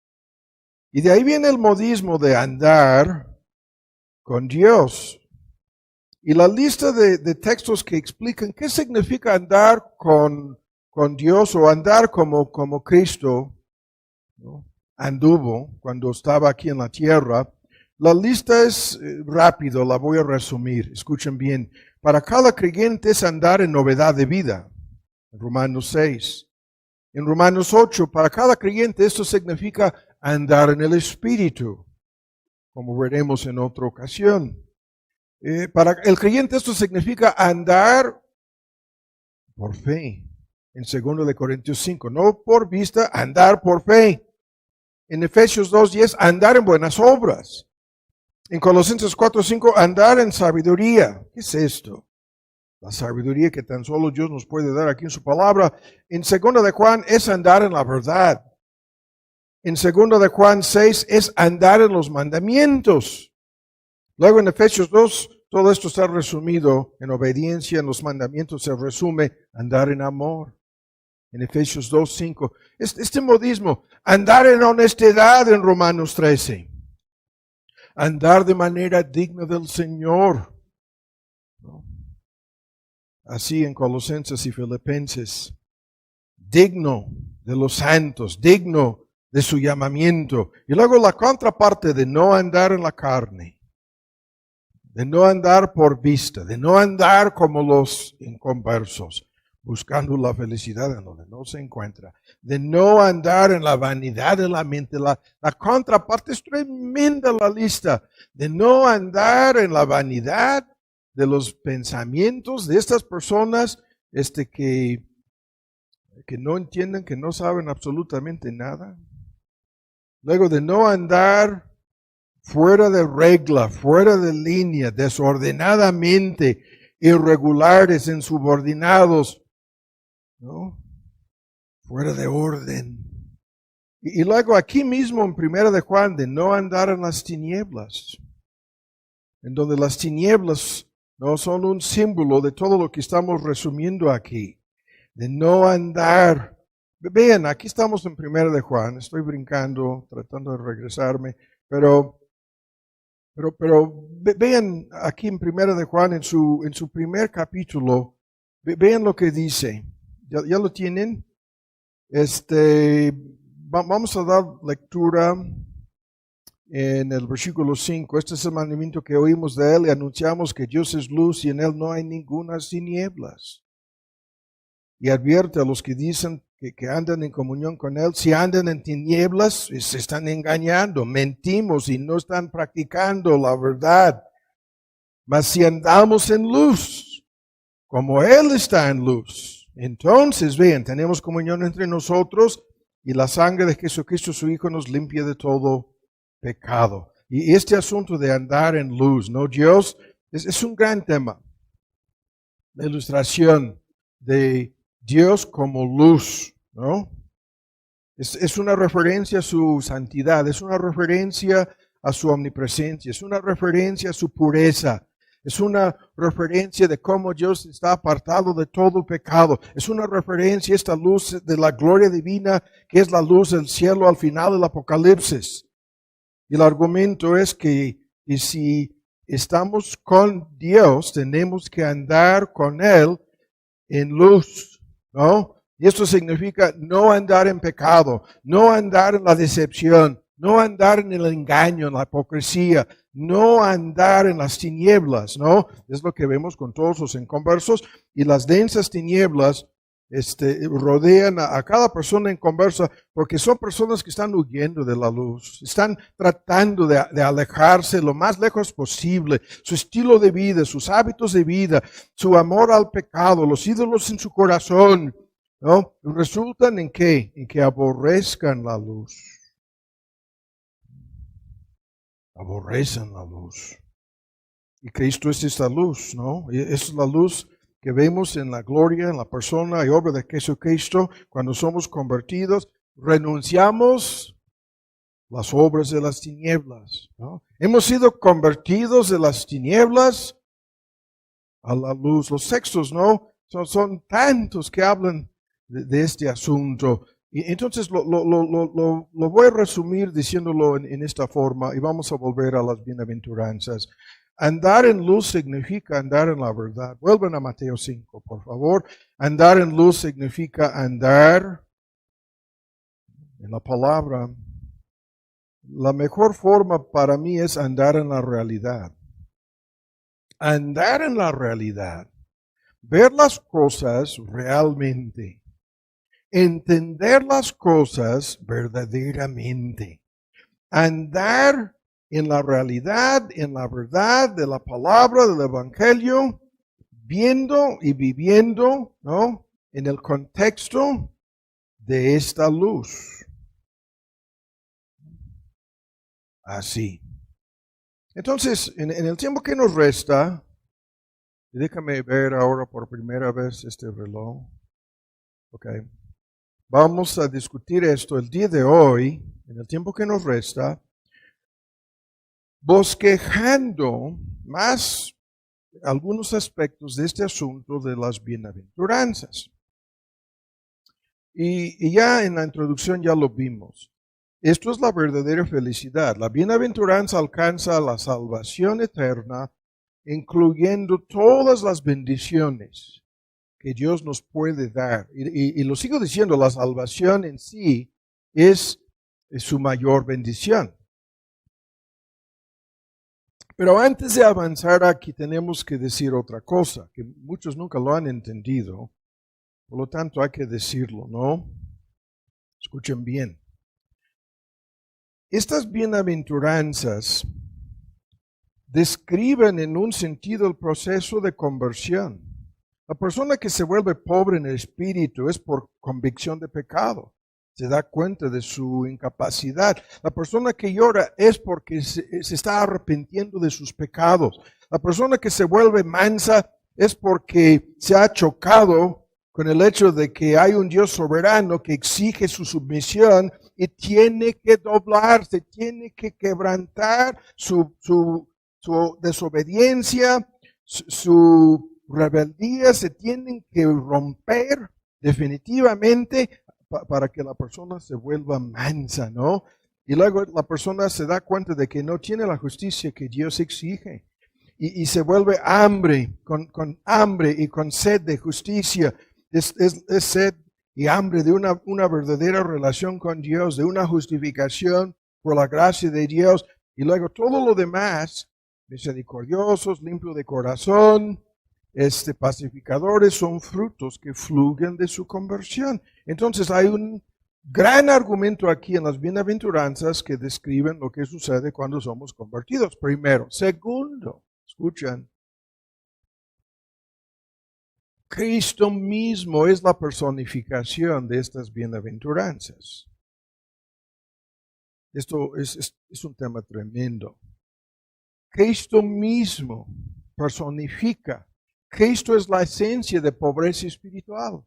Y de ahí viene el modismo de andar con Dios. Y la lista de textos que explican qué significa andar con Dios o andar como Cristo, ¿no? Anduvo cuando estaba aquí en la tierra. La lista es rápido, la voy a resumir. Escuchen bien. Para cada creyente es andar en novedad de vida. En Romanos 6. En Romanos 8, para cada creyente esto significa andar en el Espíritu, como veremos en otra ocasión. Para el creyente esto significa andar por fe. En 2 de Corintios 5, no por vista, andar por fe. En Efesios 2:10, andar en buenas obras. En Colosenses 4:5, andar en sabiduría. ¿Qué es esto? La sabiduría que tan solo Dios nos puede dar aquí en su palabra. En 2 de Juan es andar en la verdad. En 2 de Juan 6 es andar en los mandamientos. Luego en Efesios 2, todo esto está resumido en obediencia, en los mandamientos se resume andar en amor. En Efesios 2:5. Este modismo, andar en honestidad en Romanos 13. Andar de manera digna del Señor. ¿No? Así en Colosenses y Filipenses. Digno de los santos, digno de su llamamiento. Y luego la contraparte de no andar en la carne. De no andar por vista, de no andar como los inconversos, buscando la felicidad en donde no se encuentra, de no andar en la vanidad de la mente. La contraparte es tremenda la lista, de no andar en la vanidad de los pensamientos de estas personas que no entienden, que no saben absolutamente nada. Luego de no andar fuera de regla, fuera de línea, desordenadamente, irregulares, insubordinados, ¿no? Fuera de orden. Y luego aquí mismo en 1 de Juan, de no andar en las tinieblas, en donde las tinieblas no son un símbolo de todo lo que estamos resumiendo aquí, de no andar. Vean, aquí estamos en 1 de Juan, estoy brincando, tratando de regresarme, pero vean aquí en 1 de Juan, en su primer capítulo, vean lo que dice. ¿Ya lo tienen? Vamos a dar lectura en el versículo 5. Este es el mandamiento que oímos de Él y anunciamos que Dios es luz y en Él no hay ninguna tinieblas. Y advierte a los que dicen que andan en comunión con Él, si andan en tinieblas, se están engañando, mentimos y no están practicando la verdad. Mas si andamos en luz, como Él está en luz, entonces, vean, tenemos comunión entre nosotros y la sangre de Jesucristo, su Hijo, nos limpia de todo pecado. Y este asunto de andar en luz, ¿no? Dios es un gran tema. La ilustración de Dios como luz, ¿no? Es una referencia a su santidad, es una referencia a su omnipresencia, es una referencia a su pureza. Es una referencia de cómo Dios está apartado de todo pecado. Es una referencia a esta luz de la gloria divina, que es la luz del cielo al final del Apocalipsis. Y el argumento es que si estamos con Dios, tenemos que andar con Él en luz, ¿no? Y esto significa no andar en pecado, no andar en la decepción, no andar en el engaño, en la hipocresía, no andar en las tinieblas, ¿no? Es lo que vemos con todos los inconversos. Y las densas tinieblas rodean a cada persona inconversa porque son personas que están huyendo de la luz, están tratando de alejarse lo más lejos posible. Su estilo de vida, sus hábitos de vida, su amor al pecado, los ídolos en su corazón, ¿no? Resultan en ¿qué? En que aborrezcan la luz. Aborrecen la luz. Y Cristo es esta luz, ¿no? Es la luz que vemos en la gloria, en la persona y obra de Jesucristo. Cuando somos convertidos, renunciamos las obras de las tinieblas, ¿no? Hemos sido convertidos de las tinieblas a la luz. Los textos, ¿no? Son tantos que hablan de este asunto. Y entonces lo voy a resumir diciéndolo en esta forma y vamos a volver a las bienaventuranzas. Andar en luz significa andar en la verdad. Vuelvan a Mateo 5, por favor. Andar en luz significa andar en la palabra. La mejor forma para mí es andar en la realidad. Andar en la realidad. Ver las cosas realmente. Entender las cosas verdaderamente. Andar en la realidad, en la verdad de la palabra del Evangelio, viendo y viviendo, ¿no?, en el contexto de esta luz. Así. Entonces, en el tiempo que nos resta, déjame ver ahora por primera vez este reloj. Ok. Vamos a discutir esto el día de hoy, en el tiempo que nos resta, bosquejando más algunos aspectos de este asunto de las bienaventuranzas. Y ya en la introducción ya lo vimos. Esto es la verdadera felicidad. La bienaventuranza alcanza la salvación eterna, incluyendo todas las bendiciones que Dios nos puede dar. Y lo sigo diciendo, la salvación en sí es su mayor bendición. Pero antes de avanzar aquí tenemos que decir otra cosa, que muchos nunca lo han entendido, por lo tanto hay que decirlo, ¿no? Escuchen bien. Estas bienaventuranzas describen en un sentido el proceso de conversión. La persona que se vuelve pobre en el espíritu es por convicción de pecado. Se da cuenta de su incapacidad. La persona que llora es porque se está arrepintiendo de sus pecados. La persona que se vuelve mansa es porque se ha chocado con el hecho de que hay un Dios soberano que exige su sumisión y tiene que doblarse, tiene que quebrantar su desobediencia, su rebeldía, se tienen que romper definitivamente para que la persona se vuelva mansa, ¿no? Y luego la persona se da cuenta de que no tiene la justicia que Dios exige y se vuelve hambre, con hambre y con sed de justicia. Es sed y hambre de una verdadera relación con Dios, de una justificación por la gracia de Dios. Y luego todo lo demás, misericordiosos, limpios de corazón, pacificadores, son frutos que fluyen de su conversión. Entonces hay un gran argumento aquí en las bienaventuranzas que describen lo que sucede cuando somos convertidos. Primero. Segundo, escuchen. Cristo mismo es la personificación de estas bienaventuranzas. Esto es un tema tremendo. Cristo mismo personifica. Cristo es la esencia de pobreza espiritual.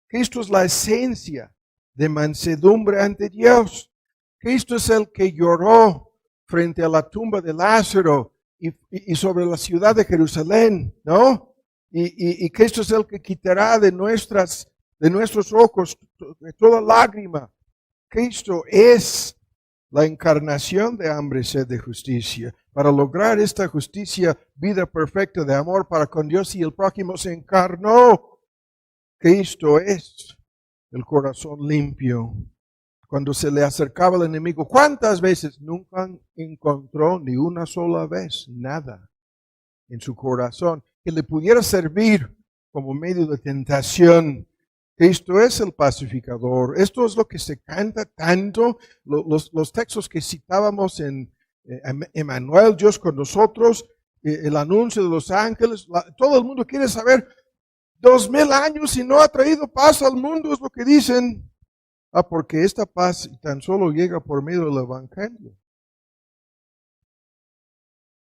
Cristo es la esencia de mansedumbre ante Dios. Cristo es el que lloró frente a la tumba de Lázaro y sobre la ciudad de Jerusalén, ¿no? Y Cristo es el que quitará de nuestros ojos toda lágrima. Cristo es la encarnación de hambre y sed de justicia. Para lograr esta justicia, vida perfecta de amor para con Dios y el prójimo, se encarnó. Cristo es el corazón limpio. Cuando se le acercaba al enemigo, ¿cuántas veces? Nunca encontró ni una sola vez nada en su corazón que le pudiera servir como medio de tentación. Cristo es el pacificador. Esto es lo que se canta tanto. Los textos que citábamos en Emmanuel, Dios con nosotros, el anuncio de los ángeles. Todo el mundo quiere saber, 2000 años y no ha traído paz al mundo, es lo que dicen. Porque esta paz tan solo llega por medio del Evangelio.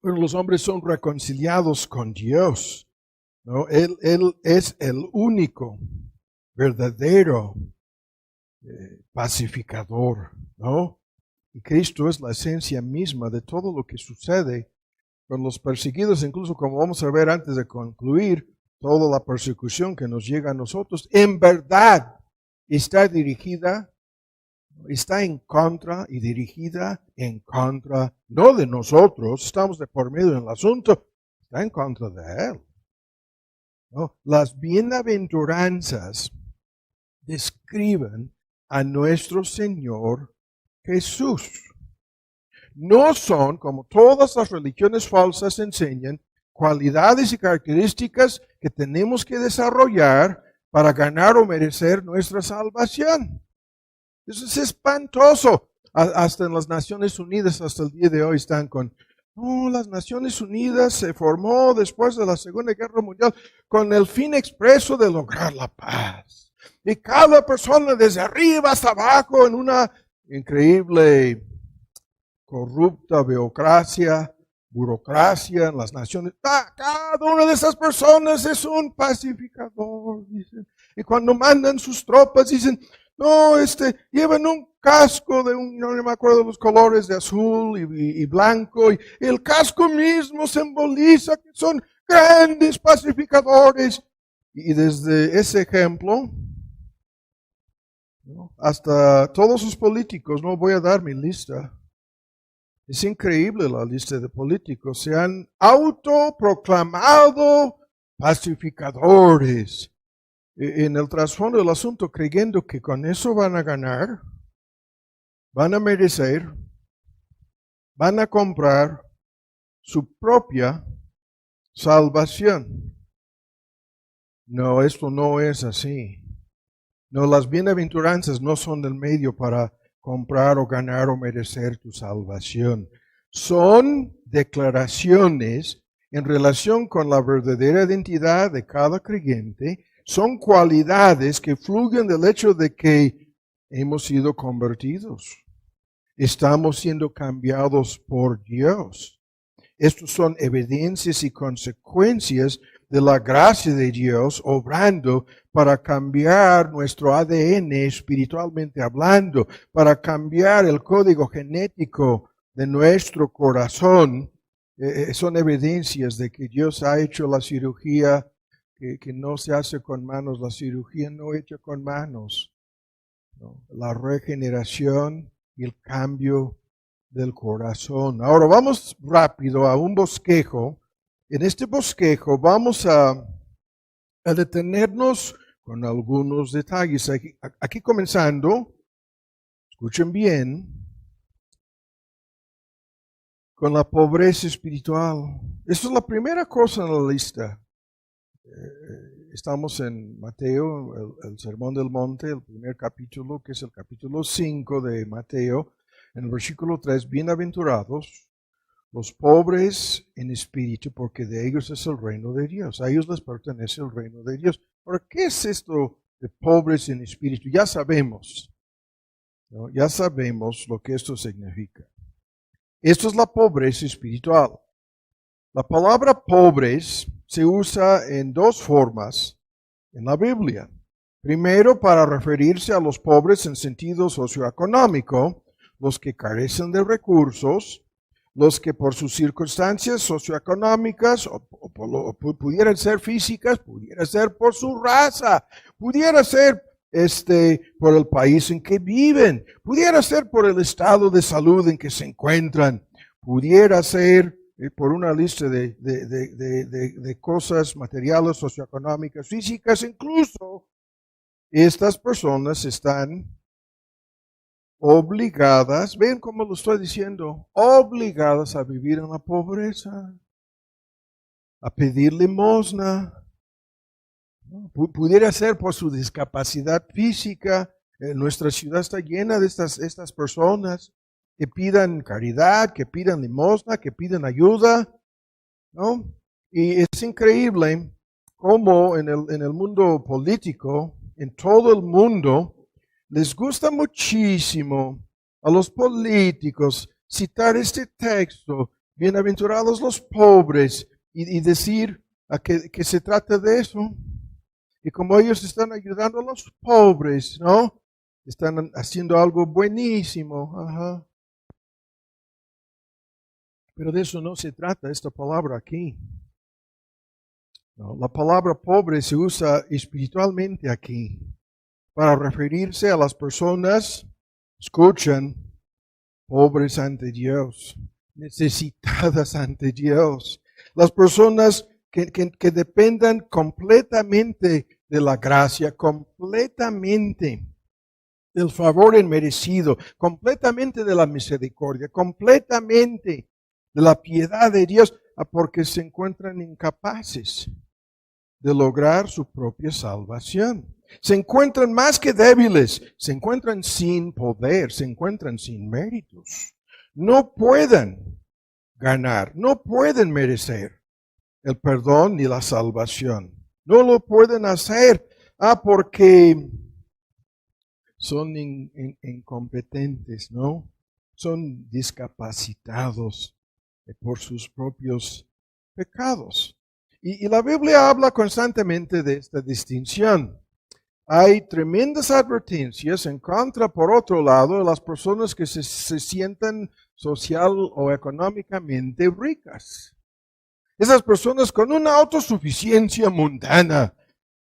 Pero los hombres son reconciliados con Dios, ¿no? Él es el único verdadero pacificador, ¿no? Y Cristo es la esencia misma de todo lo que sucede con los perseguidos, incluso como vamos a ver antes de concluir, toda la persecución que nos llega a nosotros, en verdad está en contra y dirigida en contra, no de nosotros, estamos de por medio en el asunto, está en contra de Él. ¿No? Las bienaventuranzas describen a nuestro Señor Jesús. No son, como todas las religiones falsas enseñan, cualidades y características que tenemos que desarrollar para ganar o merecer nuestra salvación. Eso es espantoso. Hasta en las Naciones Unidas, hasta el día de hoy, están con, no, las Naciones Unidas se formó después de la Segunda Guerra Mundial con el fin expreso de lograr la paz. Y cada persona desde arriba hasta abajo en una increíble, corrupta burocracia en las naciones. Cada una de esas personas es un pacificador, dicen. Y cuando mandan sus tropas, dicen, no, llevan un casco no me acuerdo los colores de azul y blanco, y el casco mismo simboliza que son grandes pacificadores. Y desde ese ejemplo, ¿no?, hasta todos sus políticos, no voy a dar mi lista. Es increíble la lista de políticos. Se han autoproclamado pacificadores. En el trasfondo del asunto, creyendo que con eso van a ganar, van a merecer, van a comprar su propia salvación. No, esto no es así. No, las bienaventuranzas no son del medio para comprar o ganar o merecer tu salvación. Son declaraciones en relación con la verdadera identidad de cada creyente. Son cualidades que fluyen del hecho de que hemos sido convertidos. Estamos siendo cambiados por Dios. Estos son evidencias y consecuencias de la gracia de Dios obrando para cambiar nuestro ADN espiritualmente hablando, para cambiar el código genético de nuestro corazón. Son evidencias de que Dios ha hecho la cirugía que no se hace con manos, la cirugía no hecha con manos, ¿no? La regeneración y el cambio del corazón. Ahora vamos rápido a un bosquejo. En este bosquejo vamos a detenernos con algunos detalles. Aquí comenzando, escuchen bien, con la pobreza espiritual. Esta es la primera cosa en la lista. Estamos en Mateo, el Sermón del Monte, el primer capítulo, que es el capítulo 5 de Mateo, en el versículo 3, bienaventurados los pobres en espíritu, porque de ellos es el reino de Dios. A ellos les pertenece el reino de Dios. ¿Por qué es esto de pobres en espíritu? Ya sabemos, ¿no? Ya sabemos lo que esto significa. Esto es la pobreza espiritual. La palabra pobres se usa en dos formas en la Biblia. Primero, para referirse a los pobres en sentido socioeconómico, los que carecen de recursos, los que por sus circunstancias socioeconómicas o pudieran ser físicas, pudiera ser por su raza, pudiera ser por el país en que viven, pudiera ser por el estado de salud en que se encuentran, pudiera ser por una lista de cosas materiales, socioeconómicas, físicas. Incluso estas personas están obligadas, ven cómo lo estoy diciendo, obligadas a vivir en la pobreza, a pedir limosna. Pudiera ser por su discapacidad física. Nuestra ciudad está llena de estas personas que pidan caridad, que pidan limosna, que pidan ayuda, ¿no? Y es increíble cómo en el mundo político, en todo el mundo, les gusta muchísimo a los políticos citar este texto, bienaventurados los pobres, y decir que se trata de eso. Y como ellos están ayudando a los pobres, ¿no? Están haciendo algo buenísimo. Ajá. Pero de eso no se trata esta palabra aquí. No, la palabra pobre se usa espiritualmente aquí para referirse a las personas, escuchan, pobres ante Dios, necesitadas ante Dios. Las personas que dependan completamente de la gracia, completamente del favor inmerecido, completamente de la misericordia, completamente de la piedad de Dios, porque se encuentran incapaces de lograr su propia salvación. Se encuentran más que débiles, se encuentran sin poder, se encuentran sin méritos. No pueden ganar, no pueden merecer el perdón ni la salvación. No lo pueden hacer, porque son incompetentes, ¿no? Son discapacitados por sus propios pecados. Y la Biblia habla constantemente de esta distinción. Hay tremendas advertencias en contra, por otro lado, de las personas que se sientan social o económicamente ricas. Esas personas con una autosuficiencia mundana,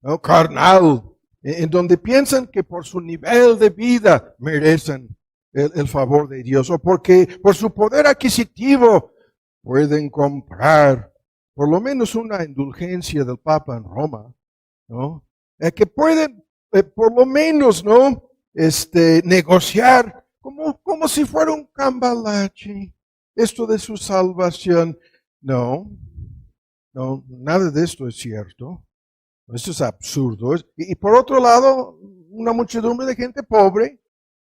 ¿no? Carnal, en donde piensan que por su nivel de vida merecen el favor de Dios, o porque por su poder adquisitivo pueden comprar por lo menos una indulgencia del Papa en Roma, ¿no? Que pueden por lo menos, ¿no? Negociar como si fuera un cambalache esto de su salvación. No, nada de esto es cierto. Esto es absurdo. Y por otro lado, una muchedumbre de gente pobre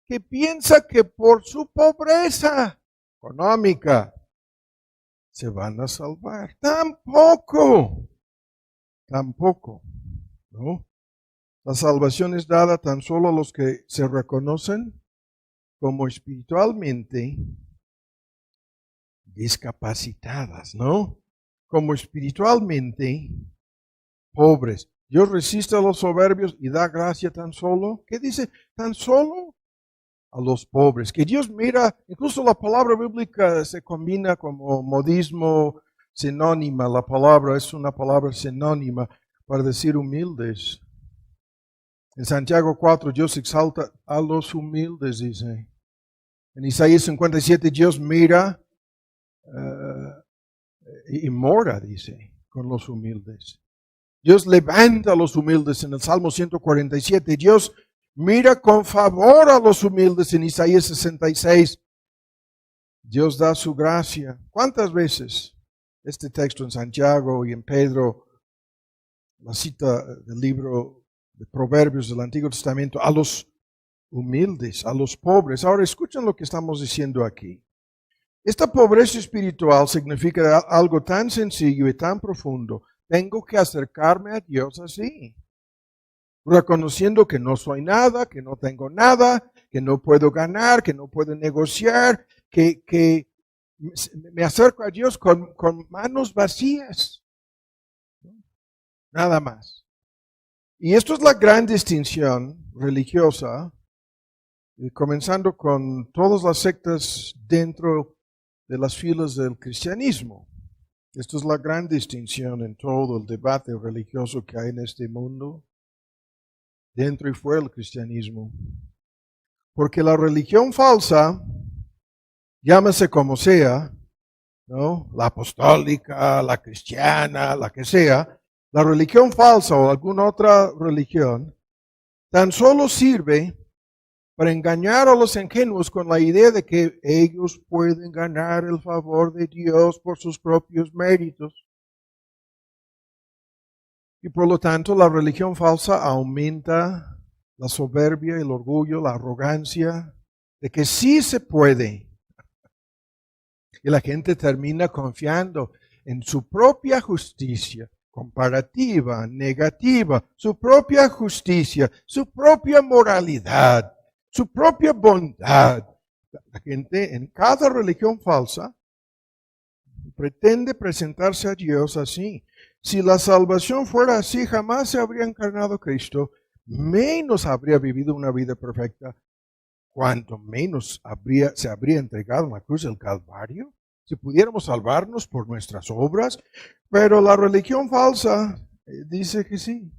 que piensa que por su pobreza económica se van a salvar. Tampoco, ¿no? La salvación es dada tan solo a los que se reconocen como espiritualmente discapacitadas, ¿no? Como espiritualmente pobres. Dios resiste a los soberbios y da gracia tan solo. ¿Qué dice? Tan solo a los pobres. Que Dios mira, incluso la palabra bíblica se combina como modismo sinónima. La palabra es una palabra sinónima para decir humildes. En Santiago 4, Dios exalta a los humildes, dice. En Isaías 57, Dios mira y mora, dice, con los humildes. Dios levanta a los humildes en el Salmo 147. Dios mira con favor a los humildes en Isaías 66. Dios da su gracia. ¿Cuántas veces este texto en Santiago y en Pedro, la cita del libro de Proverbios del Antiguo Testamento, a los humildes, a los pobres? Ahora escuchen lo que estamos diciendo aquí. Esta pobreza espiritual significa algo tan sencillo y tan profundo. Tengo que acercarme a Dios así, reconociendo que no soy nada, que no tengo nada, que no puedo ganar, que no puedo negociar, que me acerco a Dios con manos vacías. Nada más. Y esto es la gran distinción religiosa, comenzando con todas las sectas dentro de las filas del cristianismo. Esto es la gran distinción en todo el debate religioso que hay en este mundo, dentro y fuera del cristianismo. Porque la religión falsa, llámese como sea, ¿no? La apostólica, la cristiana, la que sea, la religión falsa o alguna otra religión, tan solo sirve para engañar a los ingenuos con la idea de que ellos pueden ganar el favor de Dios por sus propios méritos. Y por lo tanto, la religión falsa aumenta la soberbia, el orgullo, la arrogancia de que sí se puede. Y la gente termina confiando en su propia justicia comparativa, negativa, su propia justicia, su propia moralidad, su propia bondad. La gente en cada religión falsa pretende presentarse a Dios así. Si la salvación fuera así, jamás se habría encarnado Cristo, menos habría vivido una vida perfecta, cuanto menos se habría entregado en la cruz del Calvario. Si pudiéramos salvarnos por nuestras obras, pero la religión falsa dice que sí.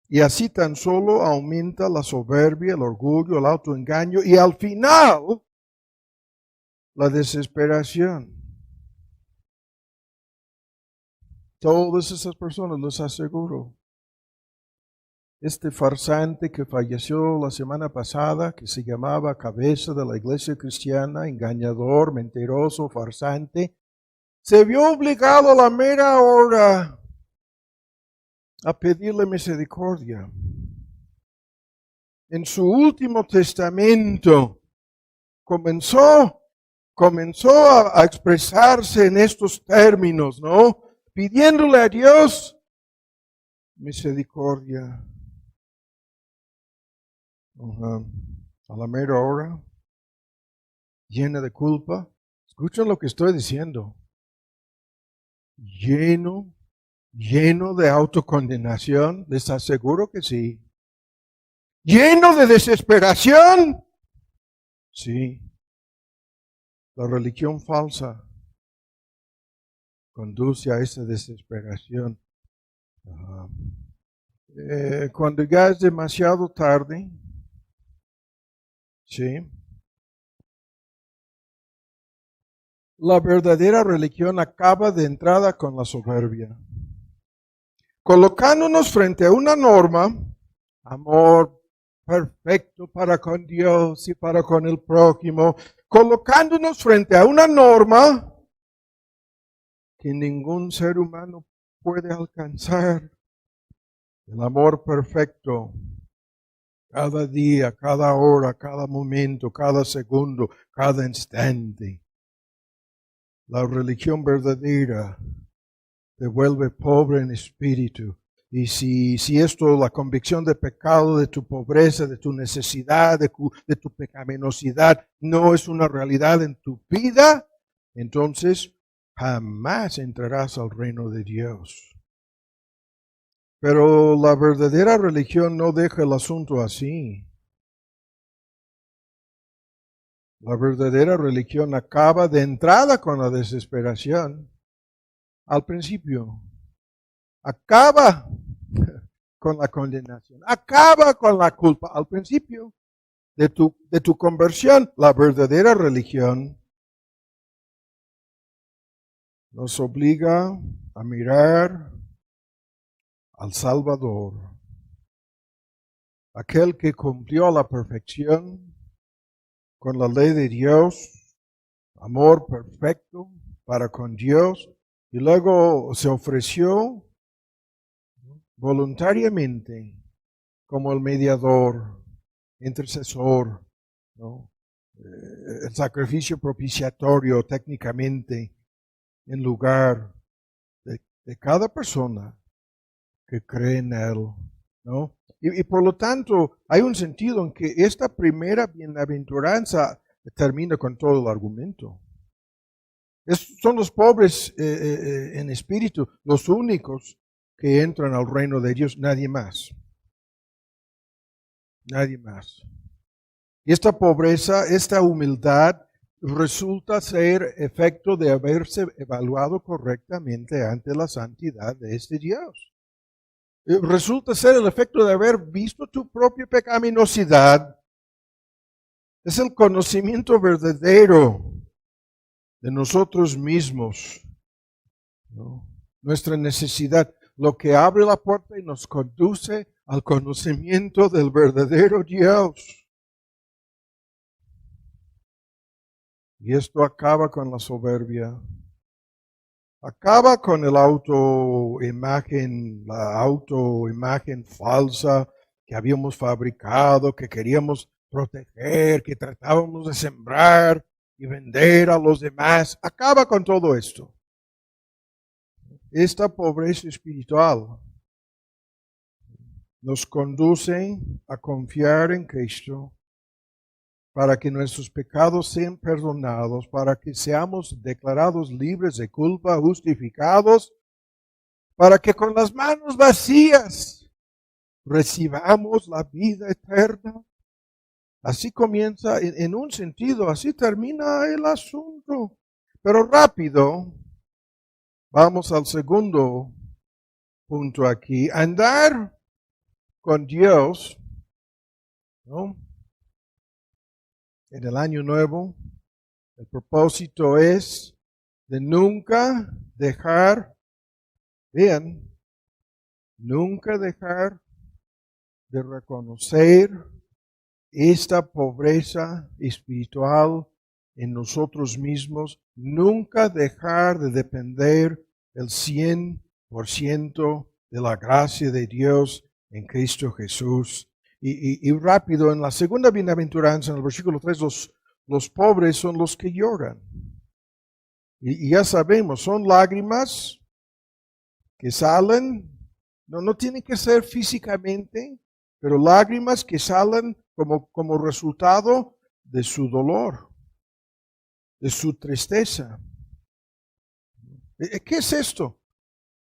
Y así tan solo aumenta la soberbia, el orgullo, el autoengaño y al final la desesperación. Todas esas personas, les aseguro. Este farsante que falleció la semana pasada, que se llamaba cabeza de la iglesia cristiana, engañador, mentiroso, farsante, se vio obligado a la mera hora a pedirle misericordia. En su último testamento comenzó a expresarse en estos términos, ¿no? Pidiéndole a Dios misericordia. A la mera hora, llena de culpa. Escuchen lo que estoy diciendo. Lleno de autocondenación. Les aseguro que sí. Lleno de desesperación. Sí. La religión falsa conduce a esa desesperación. Cuando ya es demasiado tarde, sí, la verdadera religión acaba de entrada con la soberbia, colocándonos frente a una norma, amor perfecto para con Dios y para con el prójimo, colocándonos frente a una norma que ningún ser humano puede alcanzar. El amor perfecto, cada día, cada hora, cada momento, cada segundo, cada instante. La religión verdadera te vuelve pobre en espíritu. Y si esto, la convicción de pecado, de tu pobreza, de tu necesidad, de tu pecaminosidad, no es una realidad en tu vida, entonces jamás entrarás al reino de Dios. Pero la verdadera religión no deja el asunto así. La verdadera religión acaba de entrada con la desesperación. Al principio. Acaba con la condenación. Acaba con la culpa. Al principio de tu conversión. La verdadera religión nos obliga a mirar al Salvador, aquel que cumplió a la perfección con la ley de Dios, amor perfecto para con Dios, y luego se ofreció voluntariamente como el mediador, intercesor, ¿no? El sacrificio propiciatorio técnicamente en lugar de cada persona que cree en Él, ¿no? Y por lo tanto, hay un sentido en que esta primera bienaventuranza termina con todo el argumento. Son los pobres en espíritu, los únicos que entran al reino de Dios, nadie más. Nadie más. Y esta pobreza, esta humildad, resulta ser efecto de haberse evaluado correctamente ante la santidad de este Dios. Resulta ser el efecto de haber visto tu propia pecaminosidad. Es el conocimiento verdadero de nosotros mismos, ¿no? Nuestra necesidad, lo que abre la puerta y nos conduce al conocimiento del verdadero Dios. Y esto acaba con la soberbia. Acaba con la autoimagen falsa que habíamos fabricado, que queríamos proteger, que tratábamos de sembrar y vender a los demás. Acaba con todo esto. Esta pobreza espiritual nos conduce a confiar en Cristo para que nuestros pecados sean perdonados, para que seamos declarados libres de culpa, justificados, para que con las manos vacías recibamos la vida eterna. Así comienza, en un sentido, así termina el asunto. Pero rápido, vamos al segundo punto aquí. Andar con Dios, ¿no? En el año nuevo, el propósito es de nunca dejar, vean, nunca dejar de reconocer esta pobreza espiritual en nosotros mismos, nunca dejar de depender el 100% de la gracia de Dios en Cristo Jesús. Y rápido, en la segunda bienaventuranza, en el versículo 3, los pobres son los que lloran. Y ya sabemos, son lágrimas que salen, no tienen que ser físicamente, pero lágrimas que salen como resultado de su dolor, de su tristeza. ¿Qué es esto?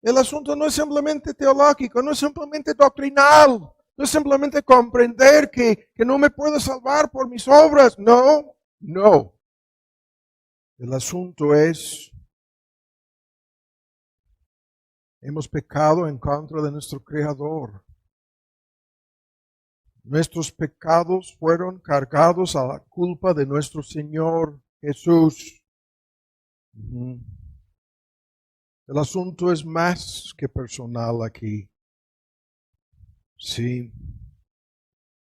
El asunto no es simplemente teológico, no es simplemente doctrinal, no es simplemente comprender que no me puedo salvar por mis obras. No. El asunto es, hemos pecado en contra de nuestro Creador. Nuestros pecados fueron cargados a la culpa de nuestro Señor Jesús. El asunto es más que personal aquí. Sí.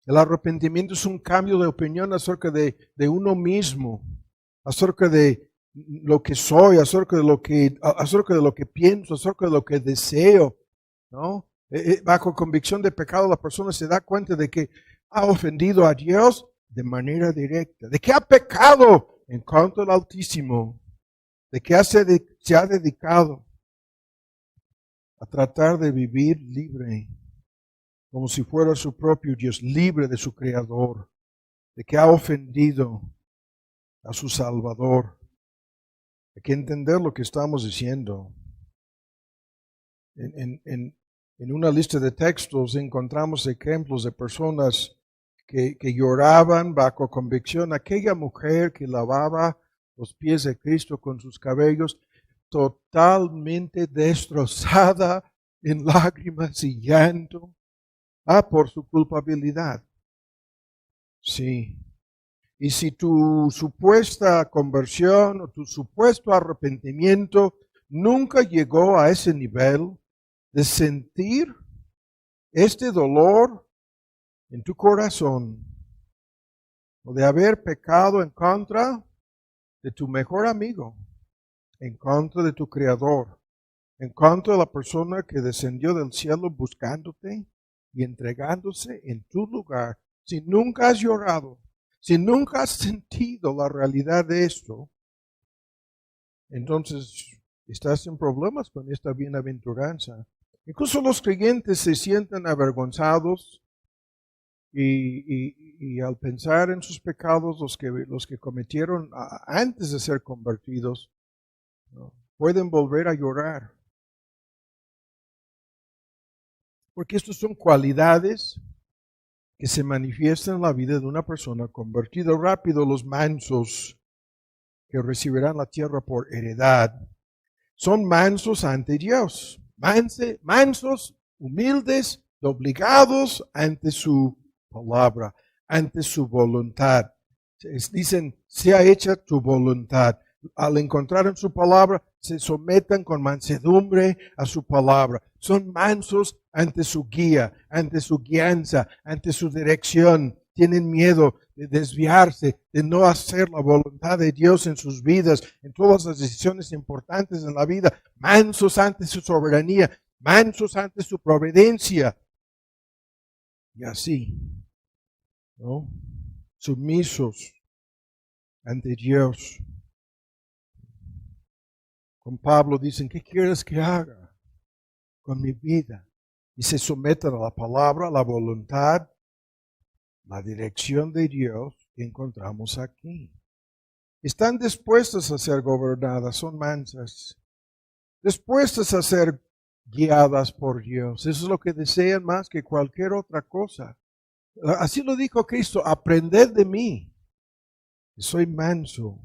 El arrepentimiento es un cambio de opinión acerca de uno mismo, acerca de lo que soy, acerca de lo que pienso, acerca de lo que deseo, ¿no? Bajo convicción de pecado, la persona se da cuenta de que ha ofendido a Dios de manera directa, de que ha pecado en contra del Altísimo, de que se ha dedicado a tratar de vivir libre, como si fuera su propio Dios, libre de su Creador, de que ha ofendido a su Salvador. Hay que entender lo que estamos diciendo. En una lista de textos encontramos ejemplos de personas que lloraban bajo convicción. Aquella mujer que lavaba los pies de Cristo con sus cabellos, totalmente destrozada en lágrimas y llanto. Por su culpabilidad. Sí. Y si tu supuesta conversión o tu supuesto arrepentimiento nunca llegó a ese nivel de sentir este dolor en tu corazón, o de haber pecado en contra de tu mejor amigo, en contra de tu Creador, en contra de la persona que descendió del cielo buscándote y entregándose en tu lugar, si nunca has llorado, si nunca has sentido la realidad de esto, entonces estás en problemas con esta bienaventuranza. Incluso los creyentes se sienten avergonzados y al pensar en sus pecados, los que cometieron antes de ser convertidos, ¿no?, pueden volver a llorar. Porque estas son cualidades que se manifiestan en la vida de una persona convertida. Rápido, los mansos que recibirán la tierra por heredad son mansos ante Dios. Mansos, humildes, obligados ante su palabra, ante su voluntad. Dicen, sea hecha tu voluntad. Al encontrar en su palabra, se sometan con mansedumbre a su palabra. Son mansos ante su guía, ante su guianza, ante su dirección. Tienen miedo de desviarse, de no hacer la voluntad de Dios en sus vidas, en todas las decisiones importantes en la vida. Mansos ante su soberanía, mansos ante su providencia. Y así, ¿no?, sumisos ante Dios. Con Pablo dicen, ¿qué quieres que haga con mi vida? Y se someten a la palabra, a la voluntad, la dirección de Dios que encontramos aquí. Están dispuestas a ser gobernadas, son mansas, dispuestas a ser guiadas por Dios. Eso es lo que desean más que cualquier otra cosa. Así lo dijo Cristo, aprended de mí, soy manso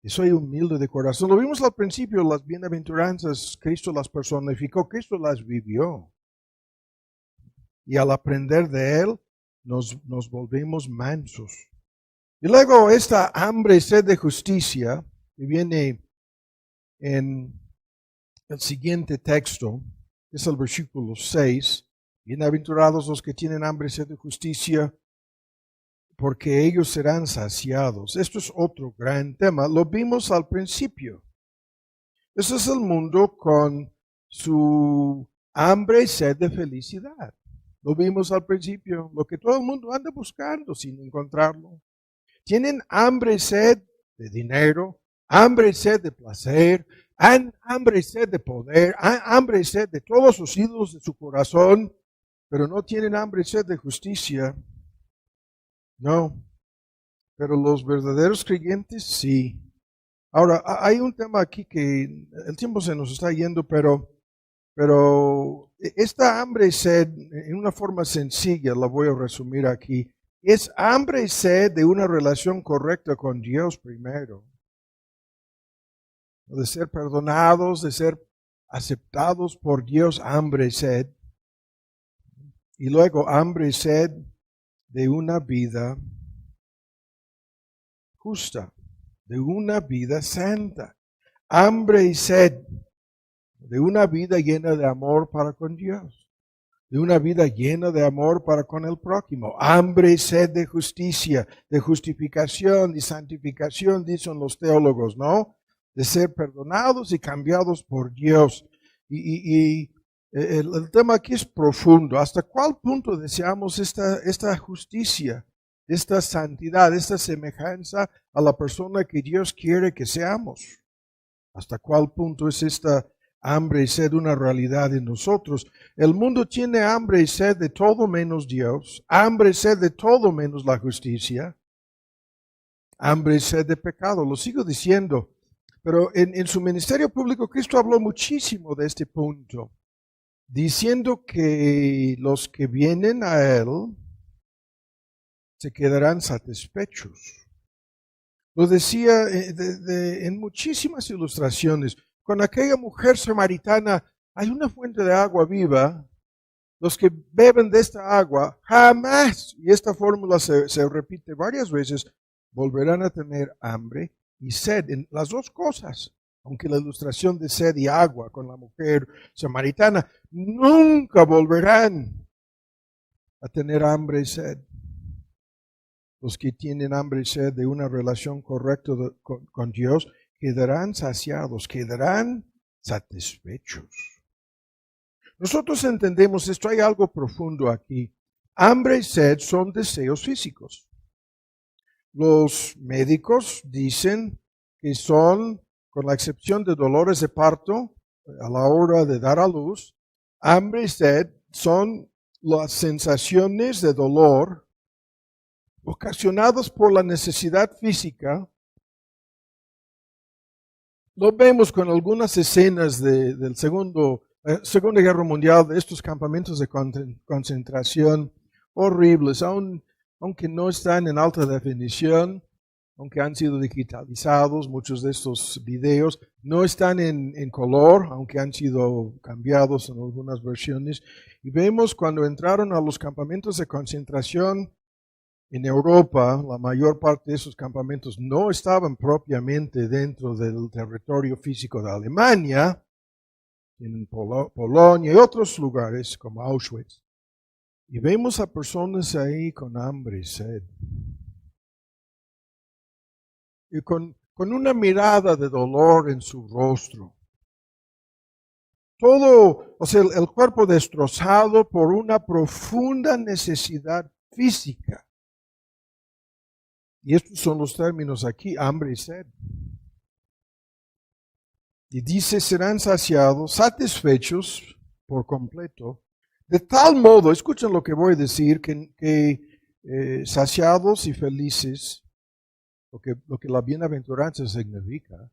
y soy humilde de corazón. Lo vimos al principio, las bienaventuranzas, Cristo las personificó, Cristo las vivió. Y al aprender de Él, nos volvemos mansos. Y luego esta hambre y sed de justicia, que viene en el siguiente texto, es el versículo 6. Bienaventurados los que tienen hambre y sed de justicia, porque ellos serán saciados. Esto es otro gran tema. Lo vimos al principio. Ese es el mundo con su hambre y sed de felicidad. Lo vimos al principio, lo que todo el mundo anda buscando sin encontrarlo. Tienen hambre y sed de dinero, hambre y sed de placer, hambre y sed de poder, hambre y sed de todos los ídolos de su corazón, pero no tienen hambre y sed de justicia. No, pero los verdaderos creyentes sí. Ahora, hay un tema aquí que el tiempo se nos está yendo, pero esta hambre y sed, en una forma sencilla, la voy a resumir aquí, es hambre y sed de una relación correcta con Dios primero, de ser perdonados, de ser aceptados por Dios, hambre y sed, y luego hambre y sed de una vida justa, de una vida santa, hambre y sed de una vida llena de amor para con Dios, de una vida llena de amor para con el prójimo, hambre y sed de justicia, de justificación y santificación, dicen los teólogos, ¿no? De ser perdonados y cambiados por Dios. Y el tema aquí es profundo. ¿Hasta cuál punto deseamos esta justicia, esta santidad, esta semejanza a la persona que Dios quiere que seamos? ¿Hasta cuál punto es esta hambre y sed una realidad en nosotros? El mundo tiene hambre y sed de todo menos Dios, hambre y sed de todo menos la justicia, hambre y sed de pecado. Lo sigo diciendo, pero en su ministerio público Cristo habló muchísimo de este punto, diciendo que los que vienen a Él se quedarán satisfechos. Lo decía en muchísimas ilustraciones. Con aquella mujer samaritana, hay una fuente de agua viva. Los que beben de esta agua jamás, y esta fórmula se repite varias veces, volverán a tener hambre y sed, en las dos cosas. Aunque la ilustración de sed y agua con la mujer samaritana, nunca volverán a tener hambre y sed. Los que tienen hambre y sed de una relación correcta con Dios quedarán saciados, quedarán satisfechos. Nosotros entendemos esto, hay algo profundo aquí. Hambre y sed son deseos físicos. Los médicos dicen que son, con la excepción de dolores de parto, a la hora de dar a luz, hambre y sed son las sensaciones de dolor ocasionadas por la necesidad física. Lo vemos con algunas escenas del Segunda Guerra Mundial, de estos campamentos de concentración horribles, aunque no están en alta definición, aunque han sido digitalizados, muchos de estos videos no están en color, aunque han sido cambiados en algunas versiones. Y vemos cuando entraron a los campamentos de concentración en Europa, la mayor parte de esos campamentos no estaban propiamente dentro del territorio físico de Alemania, en Polonia y otros lugares como Auschwitz. Y vemos a personas ahí con hambre y sed. Y con una mirada de dolor en su rostro. Todo, o sea, el cuerpo destrozado por una profunda necesidad física. Y estos son los términos aquí, hambre y sed. Y dice, serán saciados, satisfechos por completo, de tal modo, escuchen lo que voy a decir, que saciados y felices, lo que la bienaventuranza significa,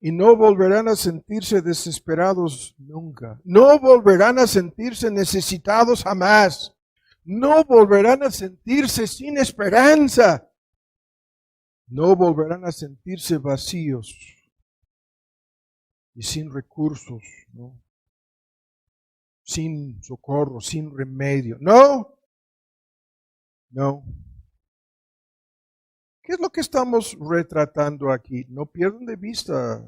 y no volverán a sentirse desesperados nunca, no volverán a sentirse necesitados jamás, no volverán a sentirse sin esperanza, no volverán a sentirse vacíos y sin recursos, ¿no? Sin socorro, sin remedio. No. ¿Qué es lo que estamos retratando aquí? No pierdan de vista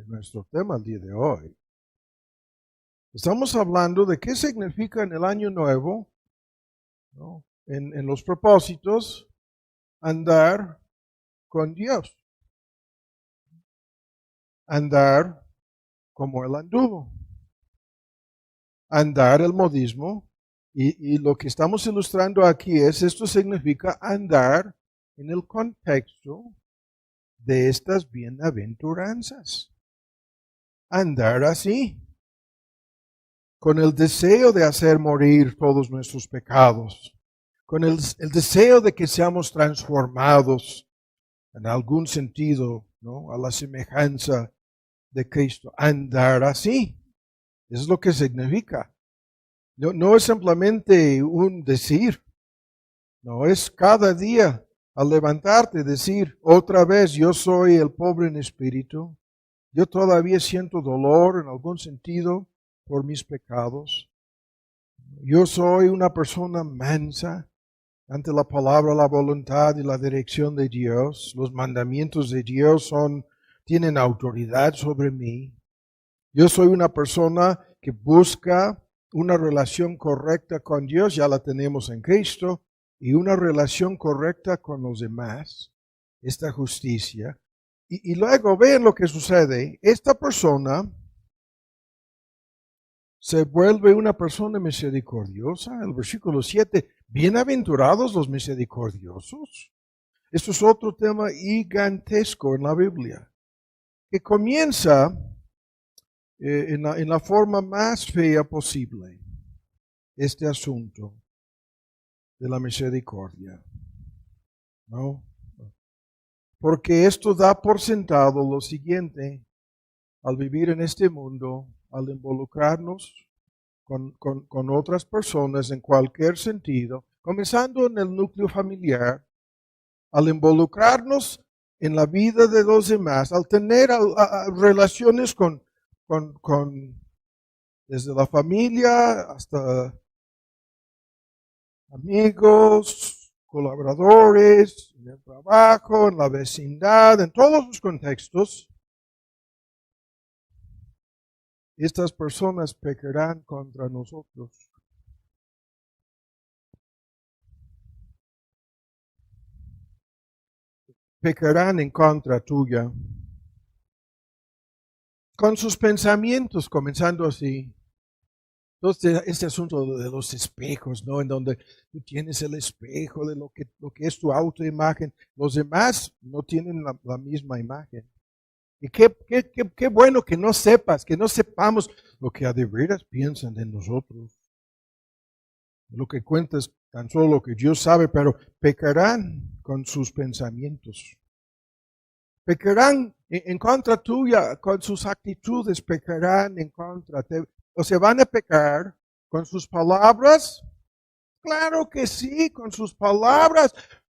nuestro tema el día de hoy. Estamos hablando de qué significa en el año nuevo, ¿no? En los propósitos, andar con Dios. Andar como Él anduvo. andar el modismo, y lo que estamos ilustrando aquí es, esto significa andar en el contexto de estas bienaventuranzas. Andar así, con el deseo de hacer morir todos nuestros pecados, con el deseo de que seamos transformados en algún sentido, ¿no?, a la semejanza de Cristo. Andar así, eso es lo que significa. No es simplemente un decir, no, es cada día al levantarte decir otra vez, yo soy el pobre en espíritu, yo todavía siento dolor en algún sentido por mis pecados, yo soy una persona mansa ante la palabra, la voluntad y la dirección de Dios, los mandamientos de Dios tienen autoridad sobre mí, yo soy una persona que busca una relación correcta con Dios, ya la tenemos en Cristo, y una relación correcta con los demás, esta justicia. Y luego vean lo que sucede. Esta persona se vuelve una persona misericordiosa. El versículo 7, bienaventurados los misericordiosos. Esto es otro tema gigantesco en la Biblia, que comienza en la forma más fea posible, este asunto de la misericordia, ¿no? Porque esto da por sentado lo siguiente: al vivir en este mundo, al involucrarnos con otras personas en cualquier sentido, comenzando en el núcleo familiar, al involucrarnos en la vida de los demás, al tener relaciones con desde la familia hasta amigos, colaboradores, en el trabajo, en la vecindad, en todos los contextos, estas personas pecarán contra nosotros. Pecarán en contra tuya. Con sus pensamientos, comenzando así. Entonces, este asunto de los espejos, ¿no? En donde tú tienes el espejo de lo que es tu autoimagen. Los demás no tienen la misma imagen. Y qué bueno que no sepas, que no sepamos lo que a de veras piensan de nosotros. Lo que cuenta es tan solo lo que Dios sabe, pero pecarán con sus pensamientos. Pecarán en contra tuya, con sus actitudes pecarán en contra. O sea, ¿van a pecar con sus palabras? Claro que sí, con sus palabras.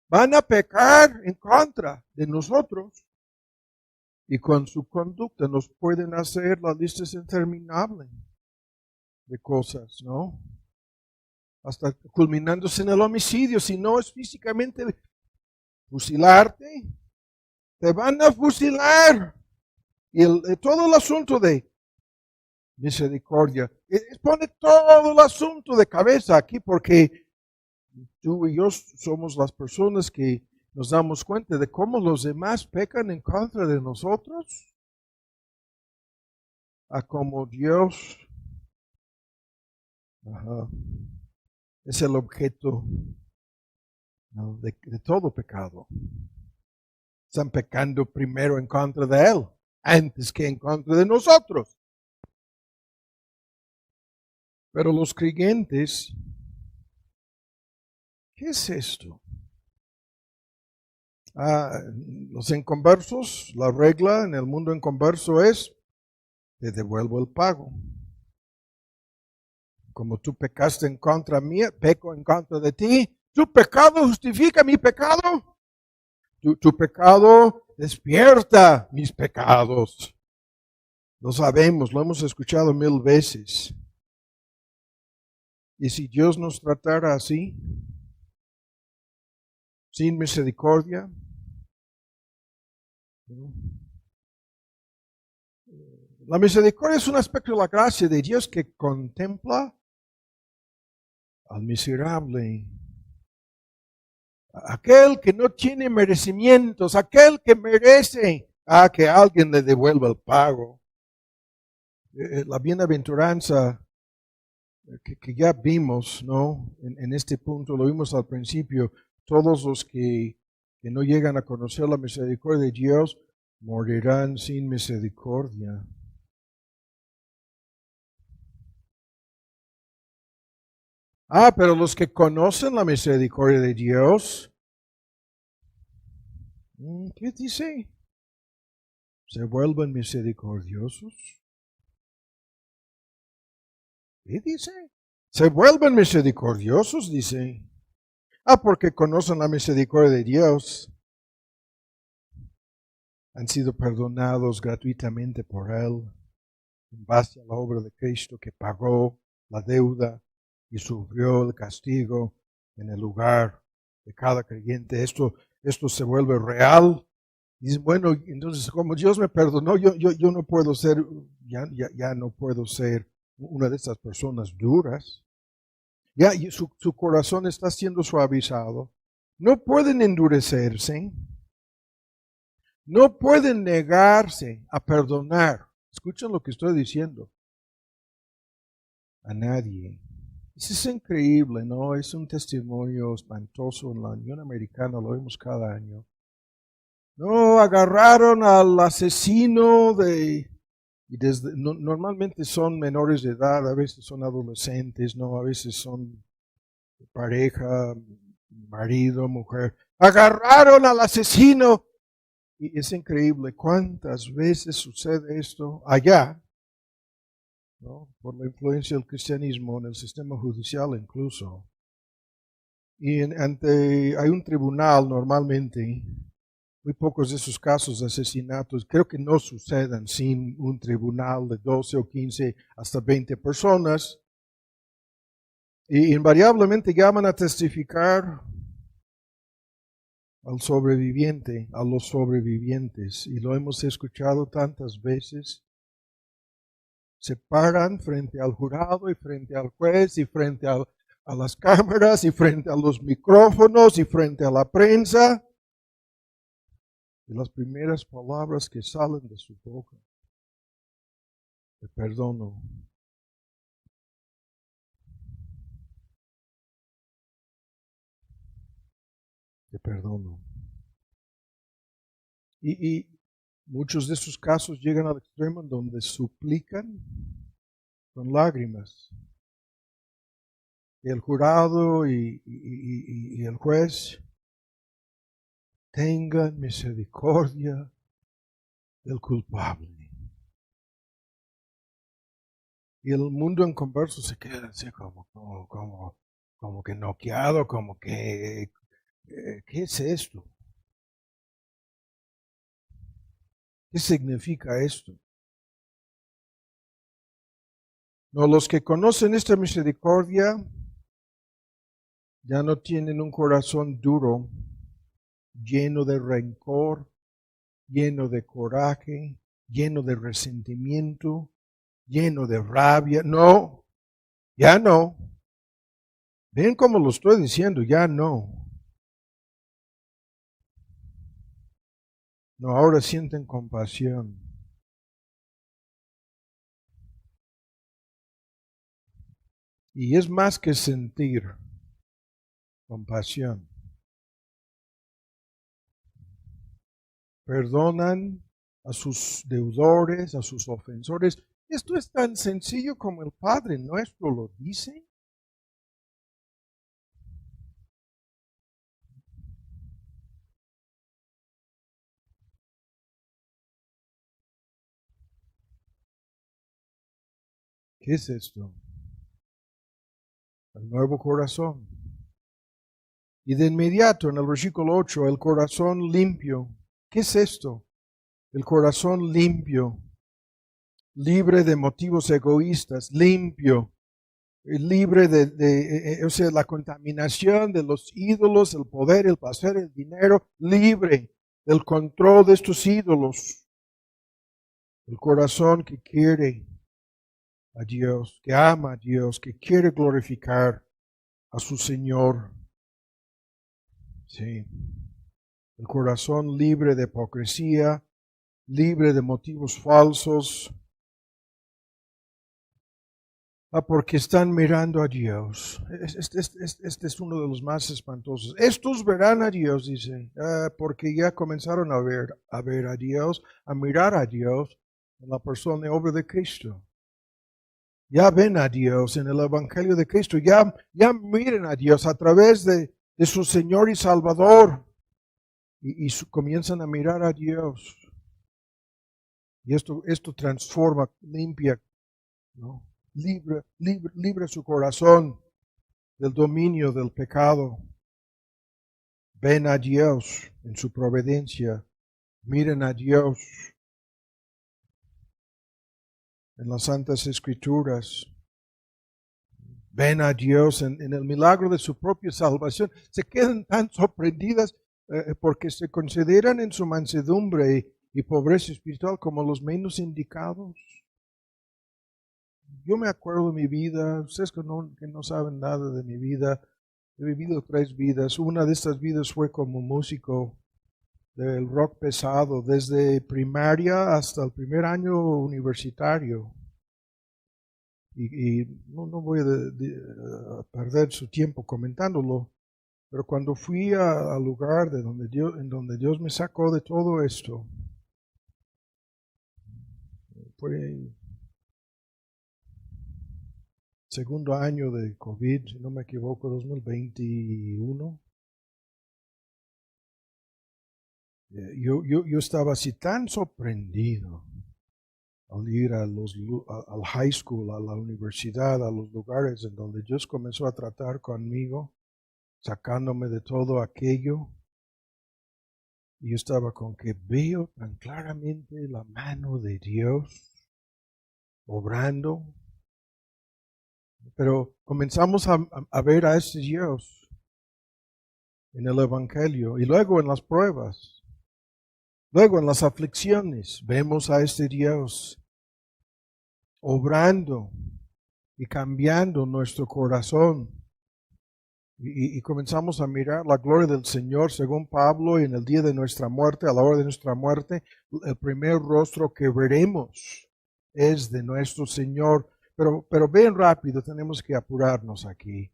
Van a pecar en contra de nosotros. Y con su conducta nos pueden hacer, la lista es interminable de cosas, ¿no? Hasta culminándose en el homicidio, si no es físicamente fusilarte, te van a fusilar. Y todo el asunto de misericordia, pone todo el asunto de cabeza aquí, porque tú y yo somos las personas que nos damos cuenta de cómo los demás pecan en contra de nosotros, a como Dios es el objeto, ¿no?, de todo pecado. Están pecando primero en contra de Él, antes que en contra de nosotros. Pero los creyentes, ¿qué es esto? Los inconversos, la regla en el mundo inconverso es: te devuelvo el pago. Como tú pecaste en contra mía, peco en contra de ti. Tu pecado justifica mi pecado. Tu pecado despierta mis pecados. Lo sabemos, lo hemos escuchado 1000 veces. Y si Dios nos tratara así, sin misericordia, la misericordia es un aspecto de la gracia de Dios que contempla al miserable, aquel que no tiene merecimientos, aquel que merece que alguien le devuelva el pago. La bienaventuranza que ya vimos, ¿no? En este punto, lo vimos al principio, todos los que no llegan a conocer la misericordia de Dios morirán sin misericordia. Pero los que conocen la misericordia de Dios, ¿qué dice? ¿Se vuelven misericordiosos? ¿Qué dice? Se vuelven misericordiosos, dice. Porque conocen la misericordia de Dios. Han sido perdonados gratuitamente por Él, en base a la obra de Cristo que pagó la deuda y sufrió el castigo en el lugar de cada creyente. Esto se vuelve real. Dicen, bueno, entonces como Dios me perdonó, yo no puedo ser, ya no puedo ser una de estas personas duras. Ya su corazón está siendo suavizado. No pueden endurecerse. No pueden negarse a perdonar. Escuchen lo que estoy diciendo. A nadie. Eso es increíble, ¿no? Es un testimonio espantoso en la Unión Americana, lo vemos cada año. No, agarraron al asesino normalmente son menores de edad, a veces son adolescentes, ¿no? A veces son pareja, marido, mujer. Agarraron al asesino. Y es increíble cuántas veces sucede esto allá, ¿no? Por la influencia del cristianismo en el sistema judicial incluso. Y hay un tribunal normalmente, muy pocos de esos casos de asesinatos, creo que no sucedan sin un tribunal de 12 o 15 hasta 20 personas. Y invariablemente llaman a testificar al sobreviviente, a los sobrevivientes, y lo hemos escuchado tantas veces. Se paran frente al jurado y frente al juez y frente a las cámaras y frente a los micrófonos y frente a la prensa. Y las primeras palabras que salen de su boca: te perdono. Te perdono. Y muchos de esos casos llegan al extremo en donde suplican con lágrimas. Y el jurado y el juez: tengan misericordia del culpable. Y el mundo en converso se queda así como que noqueado, como que, ¿qué es esto? ¿Qué significa esto? No, los que conocen esta misericordia ya no tienen un corazón duro, lleno de rencor, lleno de coraje, lleno de resentimiento, lleno de rabia. No, ya no. Ven como lo estoy diciendo, ya no. No, ahora sienten compasión. Y es más que sentir compasión. Perdonan a sus deudores, a sus ofensores. Esto es tan sencillo como el Padre nuestro lo dice. ¿Qué es esto? El nuevo corazón. Y de inmediato en el versículo 8, el corazón limpio. ¿Qué es esto? El corazón limpio, libre de motivos egoístas, limpio, libre o sea, la contaminación de los ídolos, el poder, el placer, el dinero, libre del control de estos ídolos. El corazón que quiere a Dios, que ama a Dios, que quiere glorificar a su Señor. Sí. El corazón libre de hipocresía, libre de motivos falsos. Porque están mirando a Dios. Este es uno de los más espantosos. Estos verán a Dios, dice, porque ya comenzaron a ver a Dios, a mirar a Dios en la persona y obra de Cristo. Ya ven a Dios en el Evangelio de Cristo. Ya miren a Dios a través de su Señor y Salvador. Y comienzan a mirar a Dios. Y esto transforma, limpia, ¿no? Libre su corazón del dominio del pecado. Ven a Dios en su providencia. Miren a Dios en las Santas Escrituras. Ven a Dios en el milagro de su propia salvación. Se quedan tan sorprendidas porque se consideran en su mansedumbre y pobreza espiritual como los menos indicados. Yo me acuerdo de mi vida, ustedes que no saben nada de mi vida, he vivido 3 vidas. Una de estas vidas fue como músico del rock pesado, desde primaria hasta el primer año universitario. Y no voy a perder su tiempo comentándolo, pero cuando fui al lugar en donde Dios me sacó de todo esto, fue segundo año de COVID, si no me equivoco, 2021. Yo estaba así tan sorprendido al ir al high school, a la universidad, a los lugares en donde Dios comenzó a tratar conmigo, sacándome de todo aquello. Y yo estaba con que veo tan claramente la mano de Dios obrando. Pero comenzamos a ver a ese Dios en el Evangelio y luego en las pruebas, luego en las aflicciones, vemos a este Dios obrando y cambiando nuestro corazón. Y comenzamos a mirar la gloria del Señor según Pablo en el día de nuestra muerte, a la hora de nuestra muerte, el primer rostro que veremos es de nuestro Señor. Pero ven rápido, tenemos que apurarnos aquí.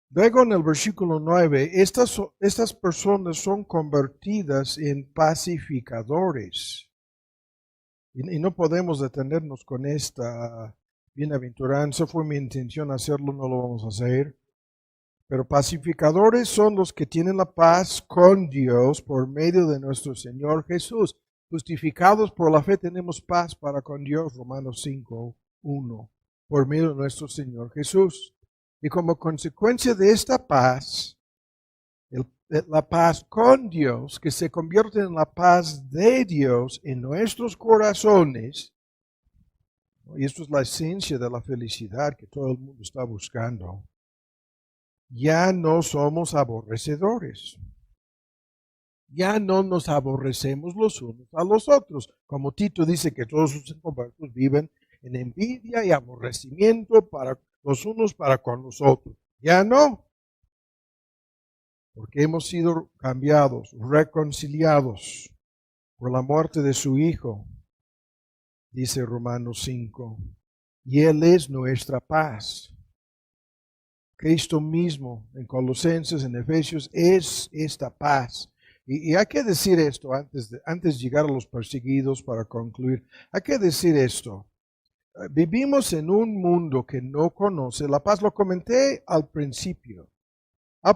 Luego en el versículo 9, estas personas son convertidas en pacificadores. Y no podemos detenernos con esta bienaventuranza. Fue mi intención hacerlo, no lo vamos a hacer. Pero pacificadores son los que tienen la paz con Dios por medio de nuestro Señor Jesús. Justificados por la fe tenemos paz para con Dios, Romanos 5:1, por medio de nuestro Señor Jesús. Y como consecuencia de esta paz, la paz con Dios, que se convierte en la paz de Dios en nuestros corazones, y esto es la esencia de la felicidad que todo el mundo está buscando, ya no somos aborrecedores. Ya no nos aborrecemos los unos a los otros. Como Tito dice que todos sus inconversos viven en envidia y aborrecimiento para los unos para con los otros. Ya no. Porque hemos sido cambiados, reconciliados por la muerte de su Hijo, dice Romanos 5. Y Él es nuestra paz. Cristo mismo, en Colosenses, en Efesios, es esta paz. Y hay que decir esto antes de llegar a los perseguidos para concluir. Hay que decir esto. Vivimos en un mundo que no conoce la paz. Lo comenté al principio.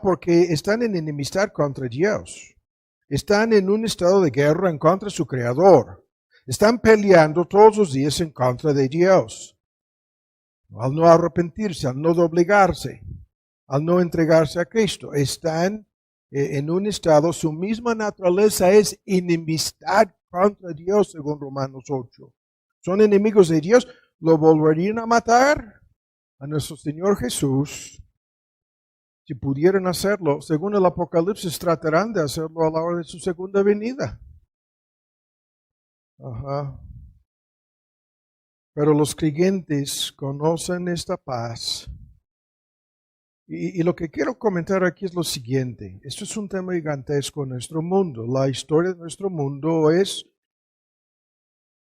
Porque están en enemistad contra Dios. Están en un estado de guerra en contra de su Creador. Están peleando todos los días en contra de Dios. Al no arrepentirse, al no doblegarse, al no entregarse a Cristo. Están en un estado, su misma naturaleza es enemistad contra Dios, según Romanos 8. Son enemigos de Dios, lo volverían a matar a nuestro Señor Jesús. Si pudieran hacerlo, según el Apocalipsis, tratarán de hacerlo a la hora de su segunda venida. Pero los creyentes conocen esta paz. Y lo que quiero comentar aquí es lo siguiente. Esto es un tema gigantesco en nuestro mundo. La historia de nuestro mundo es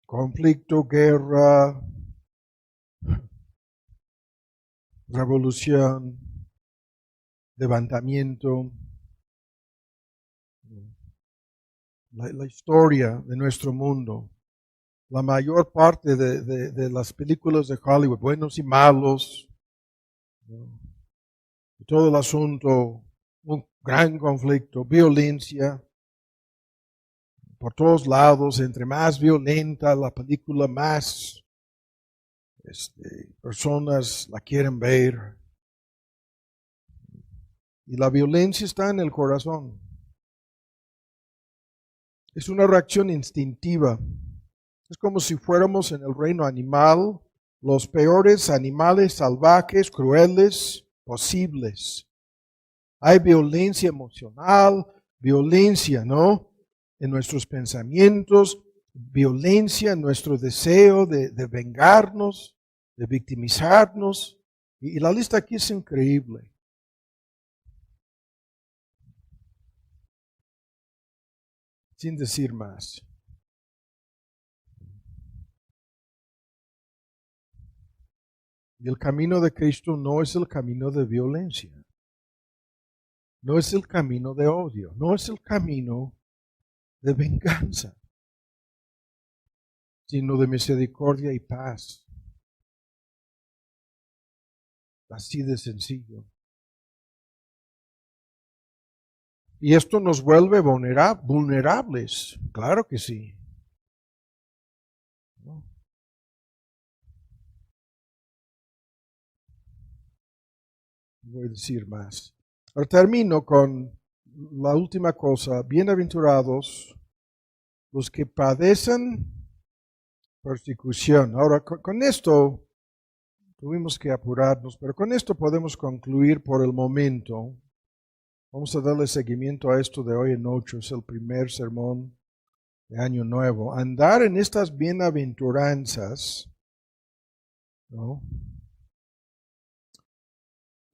conflicto, guerra, revolución, levantamiento, la historia de nuestro mundo. La mayor parte de las películas de Hollywood, buenos y malos, ¿no? Todo el asunto, un gran conflicto, violencia por todos lados. Entre más violenta la película, más personas la quieren ver. Y la violencia está en el corazón. Es una reacción instintiva. Es como si fuéramos en el reino animal, los peores animales salvajes, crueles, posibles. Hay violencia emocional, violencia, ¿no? En nuestros pensamientos, violencia en nuestro deseo de vengarnos, de victimizarnos. Y la lista aquí es increíble. Sin decir más. Y el camino de Cristo no es el camino de violencia. No es el camino de odio. No es el camino de venganza, sino de misericordia y paz. Así de sencillo. Y esto nos vuelve vulnerables. Claro que sí. ¿No? Voy a decir más. Ahora termino con la última cosa. Bienaventurados los que padecen persecución. Ahora, con esto tuvimos que apurarnos, pero con esto podemos concluir por el momento. Vamos a darle seguimiento a esto de hoy en 8. Es el primer sermón de Año Nuevo. Andar en estas bienaventuranzas, ¿no?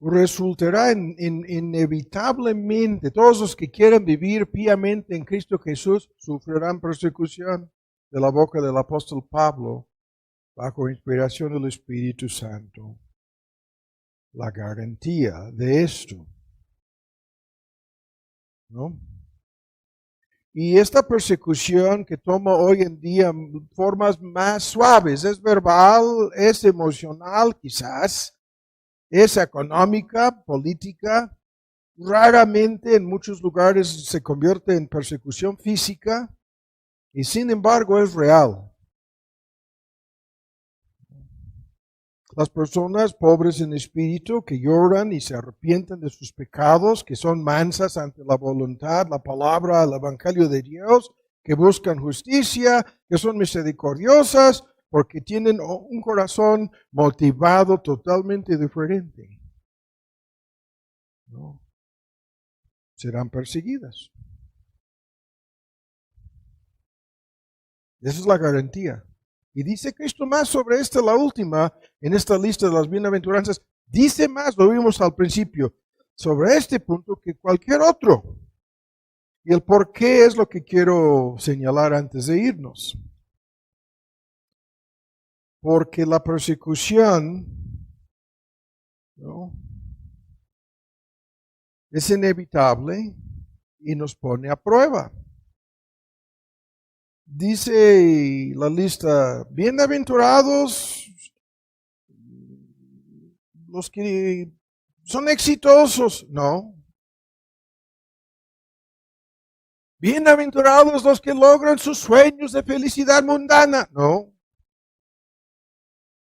Resultará inevitablemente, todos los que quieran vivir piamente en Cristo Jesús sufrirán persecución de la boca del apóstol Pablo bajo inspiración del Espíritu Santo. La garantía de esto, ¿no? Y esta persecución que toma hoy en día formas más suaves, es verbal, es emocional quizás, es económica, política, raramente en muchos lugares se convierte en persecución física y sin embargo es real. Las personas pobres en espíritu que lloran y se arrepienten de sus pecados, que son mansas ante la voluntad, la palabra, el evangelio de Dios, que buscan justicia, que son misericordiosas, porque tienen un corazón motivado totalmente diferente, ¿no? Serán perseguidas. Esa es la garantía. Y dice Cristo más sobre esta, la última, en esta lista de las bienaventuranzas. Dice más, lo vimos al principio, sobre este punto que cualquier otro. Y el por qué es lo que quiero señalar antes de irnos. Porque la persecución, ¿no?, es inevitable y nos pone a prueba. Dice la lista, bienaventurados los que son exitosos. No. Bienaventurados los que logran sus sueños de felicidad mundana. No.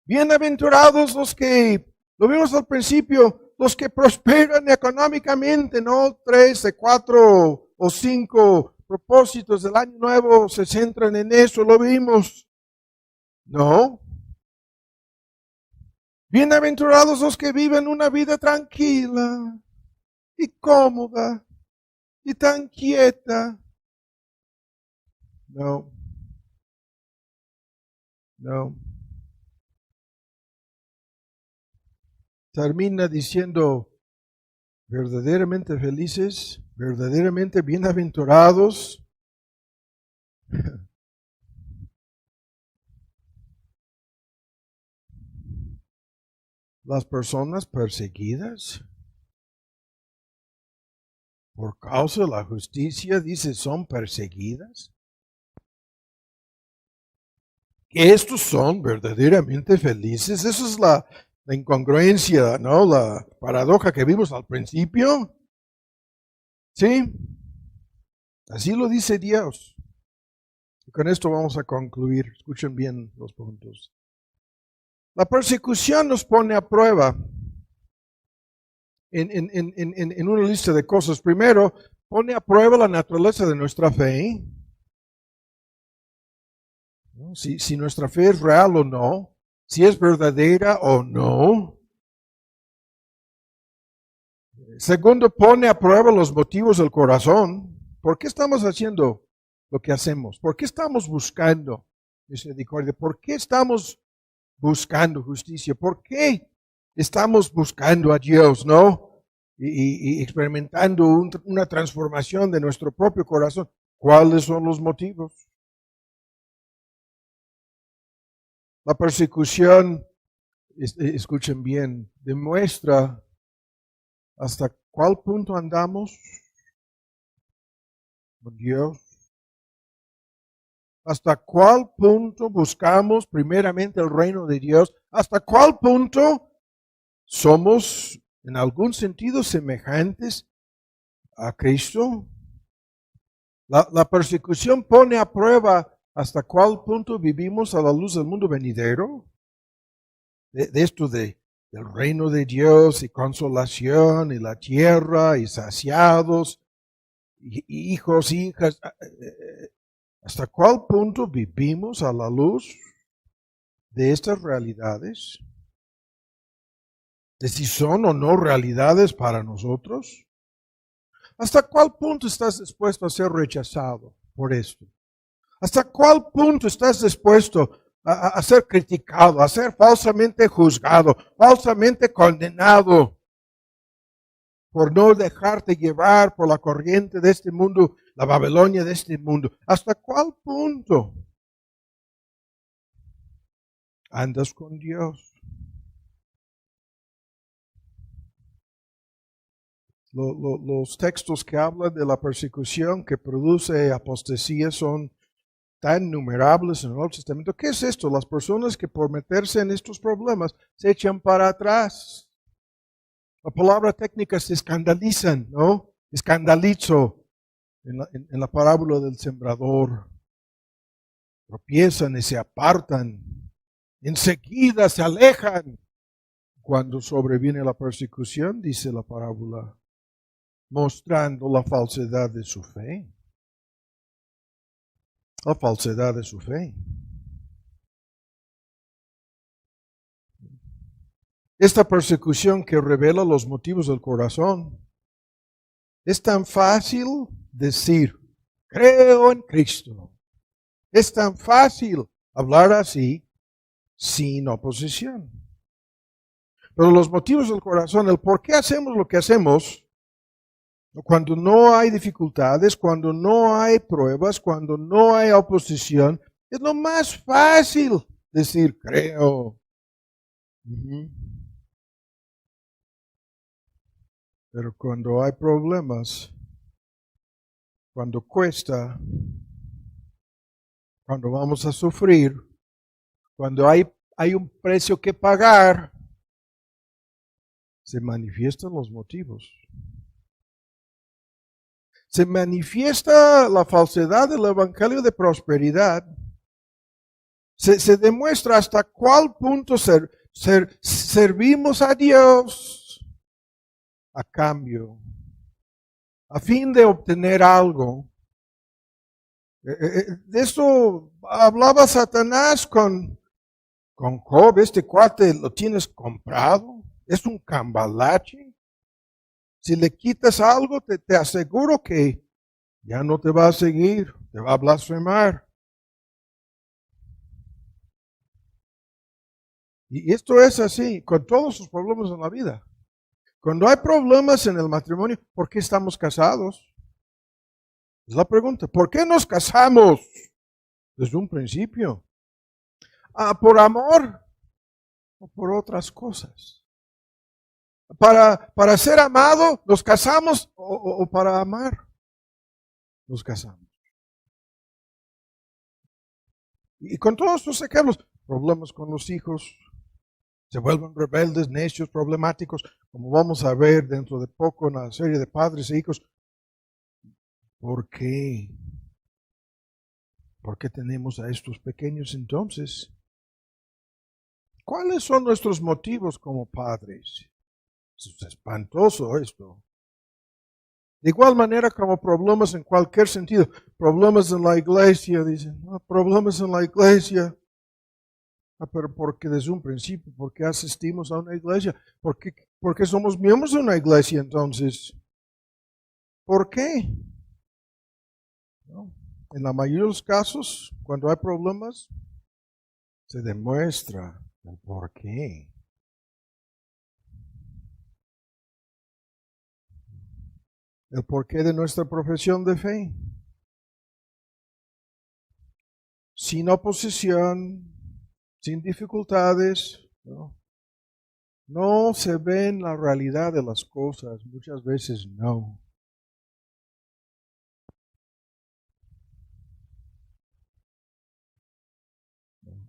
Bienaventurados los que, lo vimos al principio, los que prosperan económicamente, no 3, 4 o 5 propósitos del año nuevo se centran en eso, lo vimos. No. Bienaventurados los que viven una vida tranquila y cómoda y tan quieta. No. No. Termina diciendo, verdaderamente felices, verdaderamente bienaventurados. las personas perseguidas por causa de la justicia, dice, son perseguidas. Estos son verdaderamente felices. Esa es la incongruencia, ¿no? La paradoja que vimos al principio. ¿Sí? Así lo dice Dios. Y con esto vamos a concluir. Escuchen bien los puntos. La persecución nos pone a prueba en una lista de cosas. Primero, pone a prueba la naturaleza de nuestra fe. Si nuestra fe es real o no, si es verdadera o no. Segundo, pone a prueba los motivos del corazón. ¿Por qué estamos haciendo lo que hacemos? ¿Por qué estamos buscando misericordia? ¿Por qué estamos buscando justicia? ¿Por qué estamos buscando a Dios, no? Y experimentando una transformación de nuestro propio corazón. ¿Cuáles son los motivos? La persecución, escuchen bien, demuestra hasta cuál punto andamos con Dios. ¿Hasta cuál punto buscamos primeramente el reino de Dios? ¿Hasta cuál punto somos en algún sentido semejantes a Cristo? La persecución pone a prueba hasta cuál punto vivimos a la luz del mundo venidero. De esto del reino de Dios y consolación y la tierra y saciados, y hijos, hijas. ¿Hasta cuál punto vivimos a la luz de estas realidades? De si son o no realidades para nosotros. ¿Hasta cuál punto estás dispuesto a ser rechazado por esto? ¿Hasta cuál punto estás dispuesto a ser criticado, a ser falsamente juzgado, falsamente condenado por no dejarte llevar por la corriente de este mundo, la Babilonia de este mundo? ¿Hasta cuál punto andas con Dios? Los textos que hablan de la persecución que produce apostasía son tan innumerables en el Nuevo Testamento. ¿Qué es esto? Las personas que por meterse en estos problemas se echan para atrás. La palabra técnica se escandalizan, ¿no? Escandalizo en la parábola del sembrador. Tropiezan y se apartan. Enseguida se alejan. Cuando sobreviene la persecución, dice la parábola, mostrando la falsedad de su fe. La falsedad de su fe. Esta persecución que revela los motivos del corazón. Es tan fácil decir, creo en Cristo. Es tan fácil hablar así sin oposición. Pero los motivos del corazón, el por qué hacemos lo que hacemos, cuando no hay dificultades, cuando no hay pruebas, cuando no hay oposición, es lo más fácil decir, creo. Pero cuando hay problemas, cuando cuesta, cuando vamos a sufrir, cuando hay un precio que pagar, se manifiestan los motivos. Se manifiesta la falsedad del evangelio de prosperidad. Se demuestra hasta cuál punto servimos a Dios a cambio, a fin de obtener algo. De esto hablaba Satanás con Job. Este cuate lo tienes comprado, es un cambalache. Si le quitas algo, te aseguro que ya no te va a seguir, te va a blasfemar. Y esto es así con todos los problemas en la vida. Cuando hay problemas en el matrimonio, ¿por qué estamos casados? Es la pregunta. ¿Por qué nos casamos? Desde un principio. ¿Por amor o por otras cosas? para ser amado nos casamos o para amar nos casamos. Y con todos estos ejemplos, problemas con los hijos, se vuelven rebeldes, necios, problemáticos, como vamos a ver dentro de poco en la serie de padres e hijos. ¿Por qué? ¿Por qué tenemos a estos pequeños entonces? ¿Cuáles son nuestros motivos como padres? Es espantoso esto. De igual manera como problemas en cualquier sentido, problemas en la iglesia, dicen, no, problemas en la iglesia. Pero porque desde un principio, ¿por qué asistimos a una iglesia? ¿Por qué somos miembros de una iglesia entonces? ¿Por qué? ¿No? En la mayoría de los casos, cuando hay problemas, se demuestra el por qué. El porqué de nuestra profesión de fe. Sin oposición, sin dificultades, no se ve en la realidad de las cosas, muchas veces no.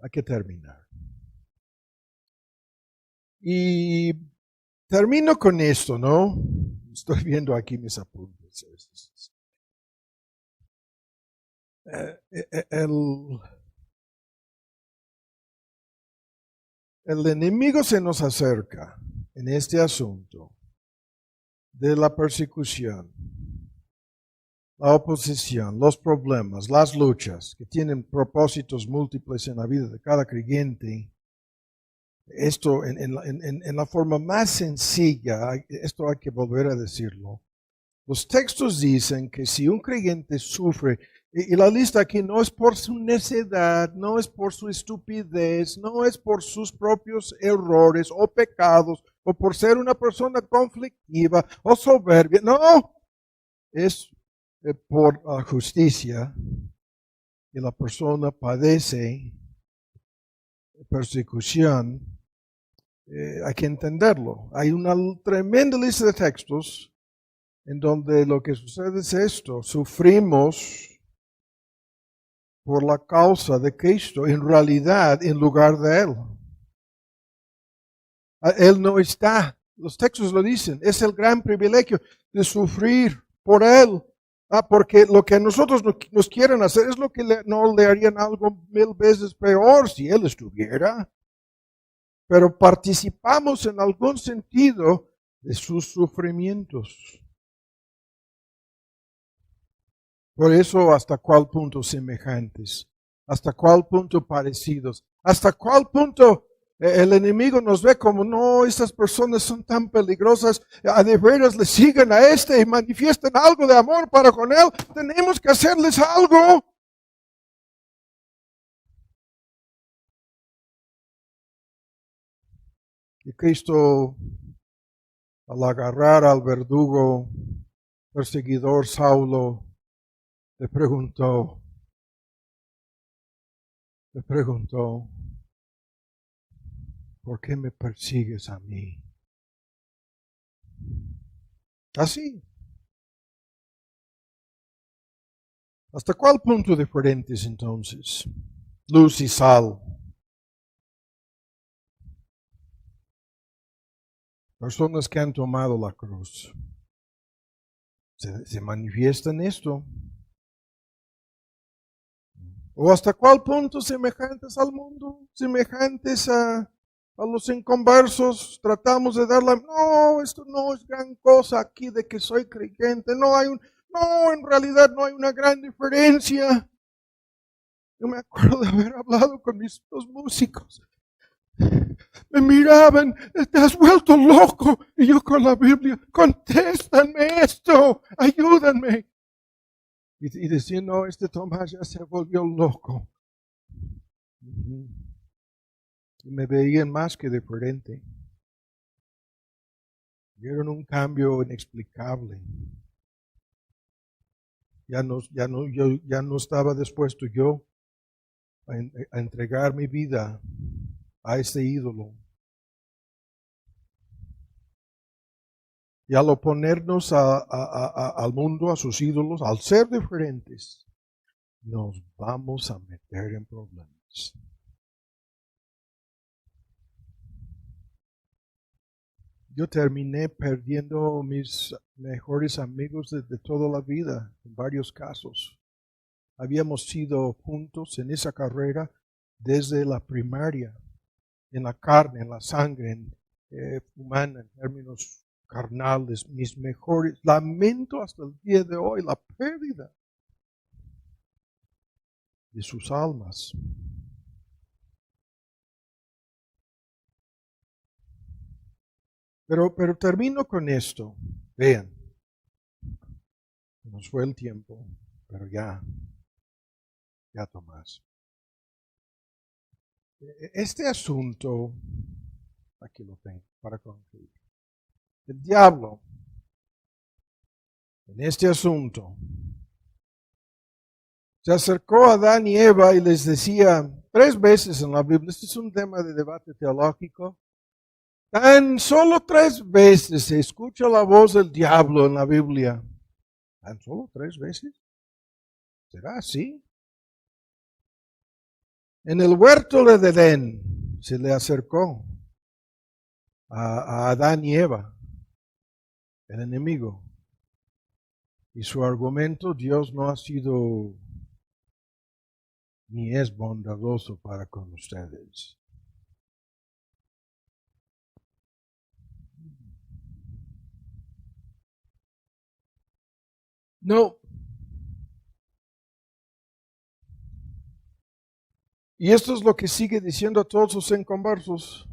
Hay que terminar. Y termino con esto, ¿no? Estoy viendo aquí mis apuntes. El enemigo se nos acerca en este asunto de la persecución, la oposición, los problemas, las luchas que tienen propósitos múltiples en la vida de cada creyente. Esto en la forma más sencilla, esto hay que volver a decirlo. Los textos dicen que si un creyente sufre, y la lista aquí no es por su necedad, no es por su estupidez, no es por sus propios errores o pecados, o por ser una persona conflictiva o soberbia, no, es por la justicia que la persona padece persecución. Hay que entenderlo. Hay una tremenda lista de textos en donde lo que sucede es esto: sufrimos por la causa de Cristo, en realidad en lugar de Él. Él no está, los textos lo dicen, es el gran privilegio de sufrir por Él. Porque lo que a nosotros nos quieren hacer es lo que no le harían algo 1000 veces peor si Él estuviera. Pero participamos en algún sentido de sus sufrimientos. Por eso, ¿hasta cuál punto semejantes? ¿Hasta cuál punto parecidos? ¿Hasta cuál punto el enemigo nos ve como, no, estas personas son tan peligrosas, a de veras le siguen a este y manifiestan algo de amor para con él? Tenemos que hacerles algo. Y Cristo, al agarrar al verdugo, perseguidor Saulo, le preguntó, ¿por qué me persigues a mí? Así. ¿Hasta cuál punto diferentes entonces? Luz y sal. Personas que han tomado la cruz. Se manifiesta en esto. ¿O hasta cuál punto semejantes al mundo? Semejantes a los inconversos. Tratamos de dar no, esto no es gran cosa aquí de que soy creyente. No, en realidad no hay una gran diferencia. Yo me acuerdo de haber hablado con los músicos. Me miraban, te has vuelto loco. Y yo con la Biblia, contéstanme esto, ayúdenme. Y decían, no, este Tomás ya se volvió loco. Y me veían más que diferente. Vieron un cambio inexplicable. Ya no estaba dispuesto yo a entregar mi vida a este ídolo. Y al oponernos al mundo, a sus ídolos, al ser diferentes, nos vamos a meter en problemas. Yo terminé perdiendo mis mejores amigos de toda la vida, en varios casos. Habíamos sido juntos en esa carrera desde la primaria, en la carne, en la sangre humana, en términos carnales, mis mejores. Lamento hasta el día de hoy la pérdida de sus almas. Pero termino con esto. Vean, nos fue el tiempo, pero ya Tomás. Este asunto, aquí lo tengo para concluir. El diablo, en este asunto, se acercó a Adán y Eva y les decía 3 veces en la Biblia, este es un tema de debate teológico, tan solo 3 veces se escucha la voz del diablo en la Biblia. ¿Tan solo 3 veces? ¿Será así? En el huerto de Edén se le acercó a Adán y Eva, el enemigo. Y su argumento, Dios no ha sido ni es bondadoso para con ustedes. No. Y esto es lo que sigue diciendo a todos los inconversos.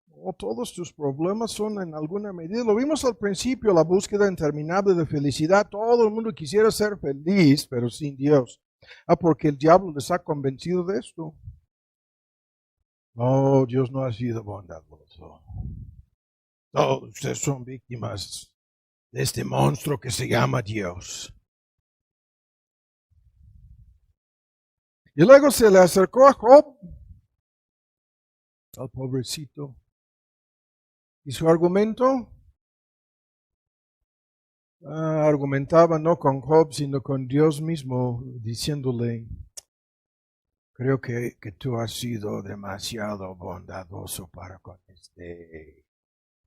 Oh, todos tus problemas son en alguna medida. Lo vimos al principio, la búsqueda interminable de felicidad. Todo el mundo quisiera ser feliz, pero sin Dios. Porque el diablo les ha convencido de esto. No, Dios no ha sido bondadoso. Todos ustedes son víctimas de este monstruo que se llama Dios. Y luego se le acercó a Job, al pobrecito. Y su argumento, argumentaba no con Job, sino con Dios mismo, diciéndole, creo que tú has sido demasiado bondadoso para con este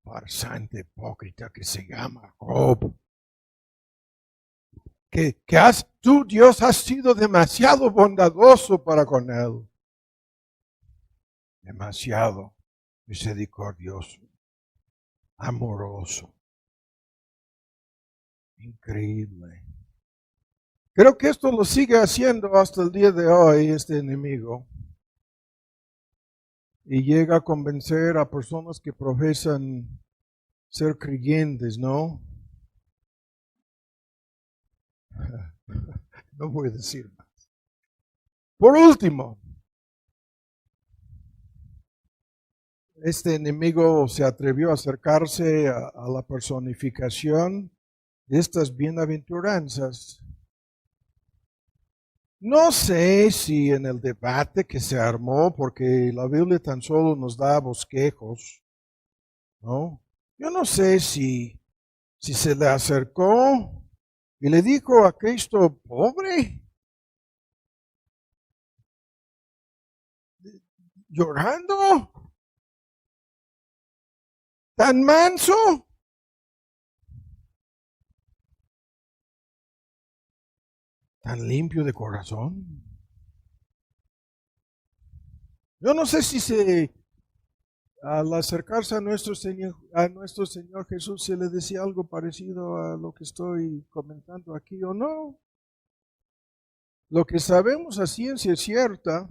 farsante hipócrita que se llama Job. Tú, Dios, has sido demasiado bondadoso para con él. Demasiado misericordioso, amoroso. Increíble. Creo que esto lo sigue haciendo hasta el día de hoy este enemigo. Y llega a convencer a personas que profesan ser creyentes, ¿no? No voy a decir más. Por último, este enemigo se atrevió a acercarse a la personificación de estas bienaventuranzas. No sé si en el debate que se armó, porque la Biblia tan solo nos da bosquejos, ¿no? Yo no sé si se le acercó y le dijo a Cristo, pobre, llorando, tan manso. Tan limpio de corazón. Yo no sé si al acercarse a nuestro Señor Jesús se le decía algo parecido a lo que estoy comentando aquí o no. Lo que sabemos a ciencia cierta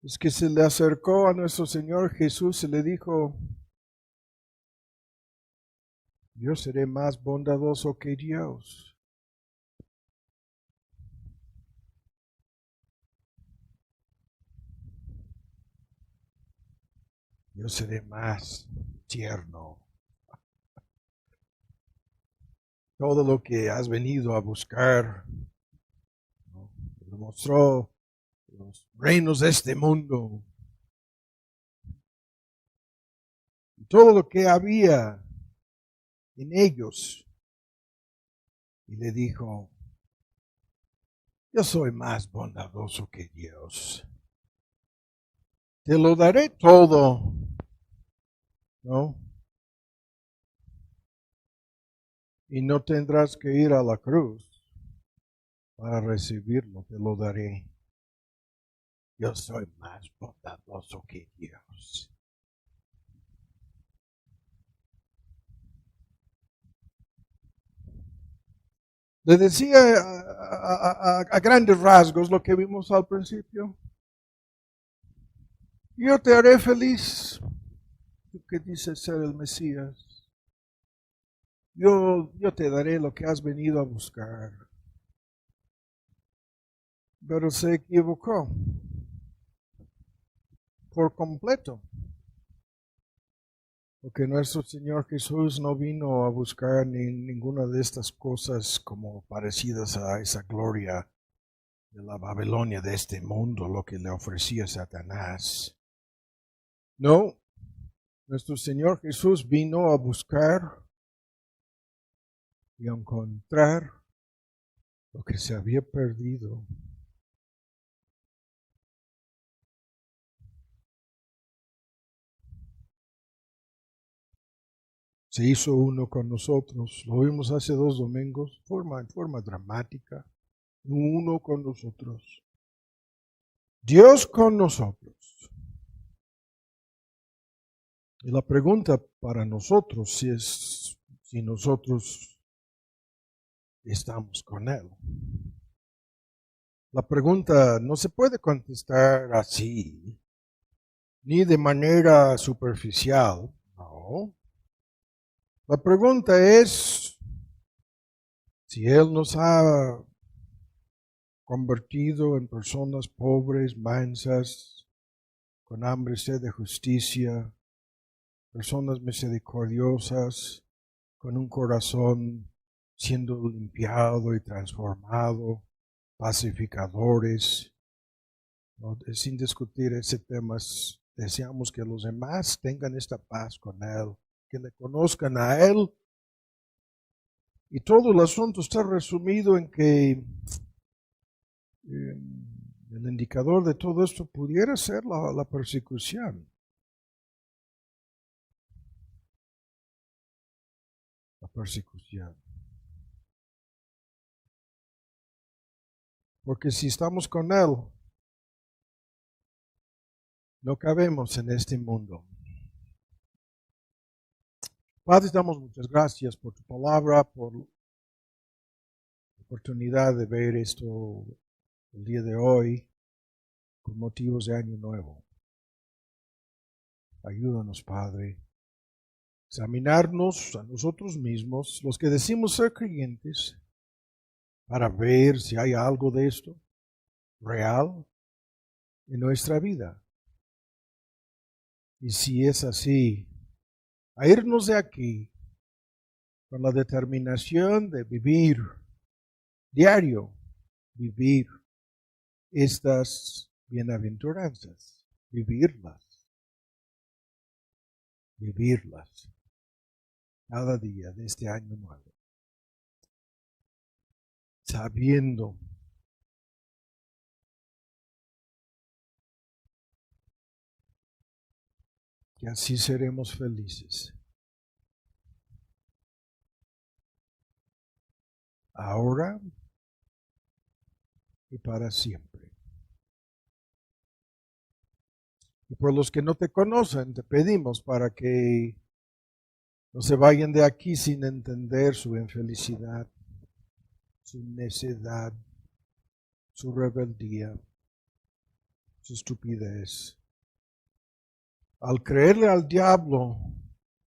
es que se le acercó a nuestro Señor Jesús y le dijo, yo seré más bondadoso que Dios. Yo seré más tierno. Todo lo que has venido a buscar, ¿no? Lo mostró los reinos de este mundo. Todo lo que había en ellos y le dijo, yo soy más bondadoso que Dios. Te lo daré todo, ¿no? Y no tendrás que ir a la cruz para recibirlo, te lo daré. Yo soy más bondadoso que Dios. Le decía a grandes rasgos lo que vimos al principio. Yo te haré feliz, tú que dices ser el Mesías. Yo te daré lo que has venido a buscar. Pero se equivocó por completo. Porque nuestro Señor Jesús no vino a buscar ninguna de estas cosas como parecidas a esa gloria de la Babilonia de este mundo, lo que le ofrecía Satanás. No, nuestro Señor Jesús vino a buscar y a encontrar lo que se había perdido. Se hizo uno con nosotros, lo vimos hace 2 domingos, en forma dramática, uno con nosotros. Dios con nosotros. Y la pregunta para nosotros es si nosotros estamos con Él. La pregunta no se puede contestar así, ni de manera superficial, no. La pregunta es si Él nos ha convertido en personas pobres, mansas, con hambre y sed de justicia, personas misericordiosas, con un corazón siendo limpiado y transformado, pacificadores. No, sin discutir ese tema, deseamos que los demás tengan esta paz con Él, que le conozcan a Él. Y todo el asunto está resumido en que el indicador de todo esto pudiera ser la persecución. La persecución. Porque si estamos con Él, no cabemos en este mundo. Padre, damos muchas gracias por tu palabra, por la oportunidad de ver esto el día de hoy, con motivos de Año Nuevo. Ayúdanos, Padre, a examinarnos a nosotros mismos, los que decimos ser creyentes, para ver si hay algo de esto real en nuestra vida. Y si es así, a irnos de aquí con la determinación de vivir diario, vivir estas bienaventuranzas, vivirlas cada día de este año nuevo, sabiendo que así seremos felices. Ahora y para siempre. Y por los que no te conocen, te pedimos para que no se vayan de aquí sin entender su infelicidad, su necedad, su rebeldía, su estupidez. Al creerle al diablo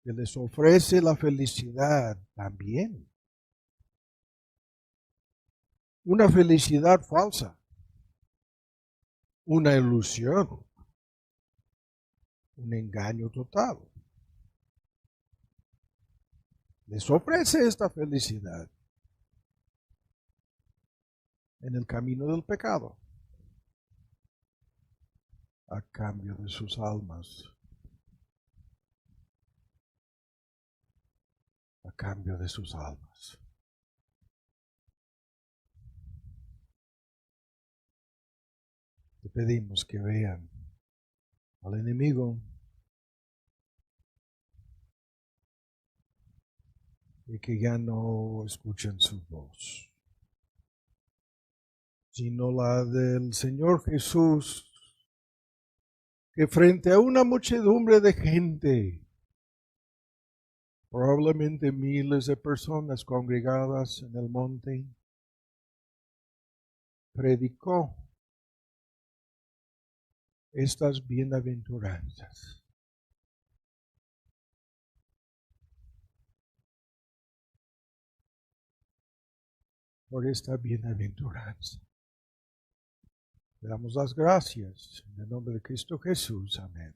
que les ofrece la felicidad también. Una felicidad falsa, una ilusión, un engaño total. Les ofrece esta felicidad en el camino del pecado, a cambio de sus almas, a cambio de sus almas. Te pedimos que vean al enemigo y que ya no escuchen su voz, sino la del Señor Jesús, que frente a una muchedumbre de gente, probablemente miles de personas congregadas en el monte, predicó estas bienaventuranzas. Por esta bienaventuranza le damos las gracias en el nombre de Cristo Jesús. Amén.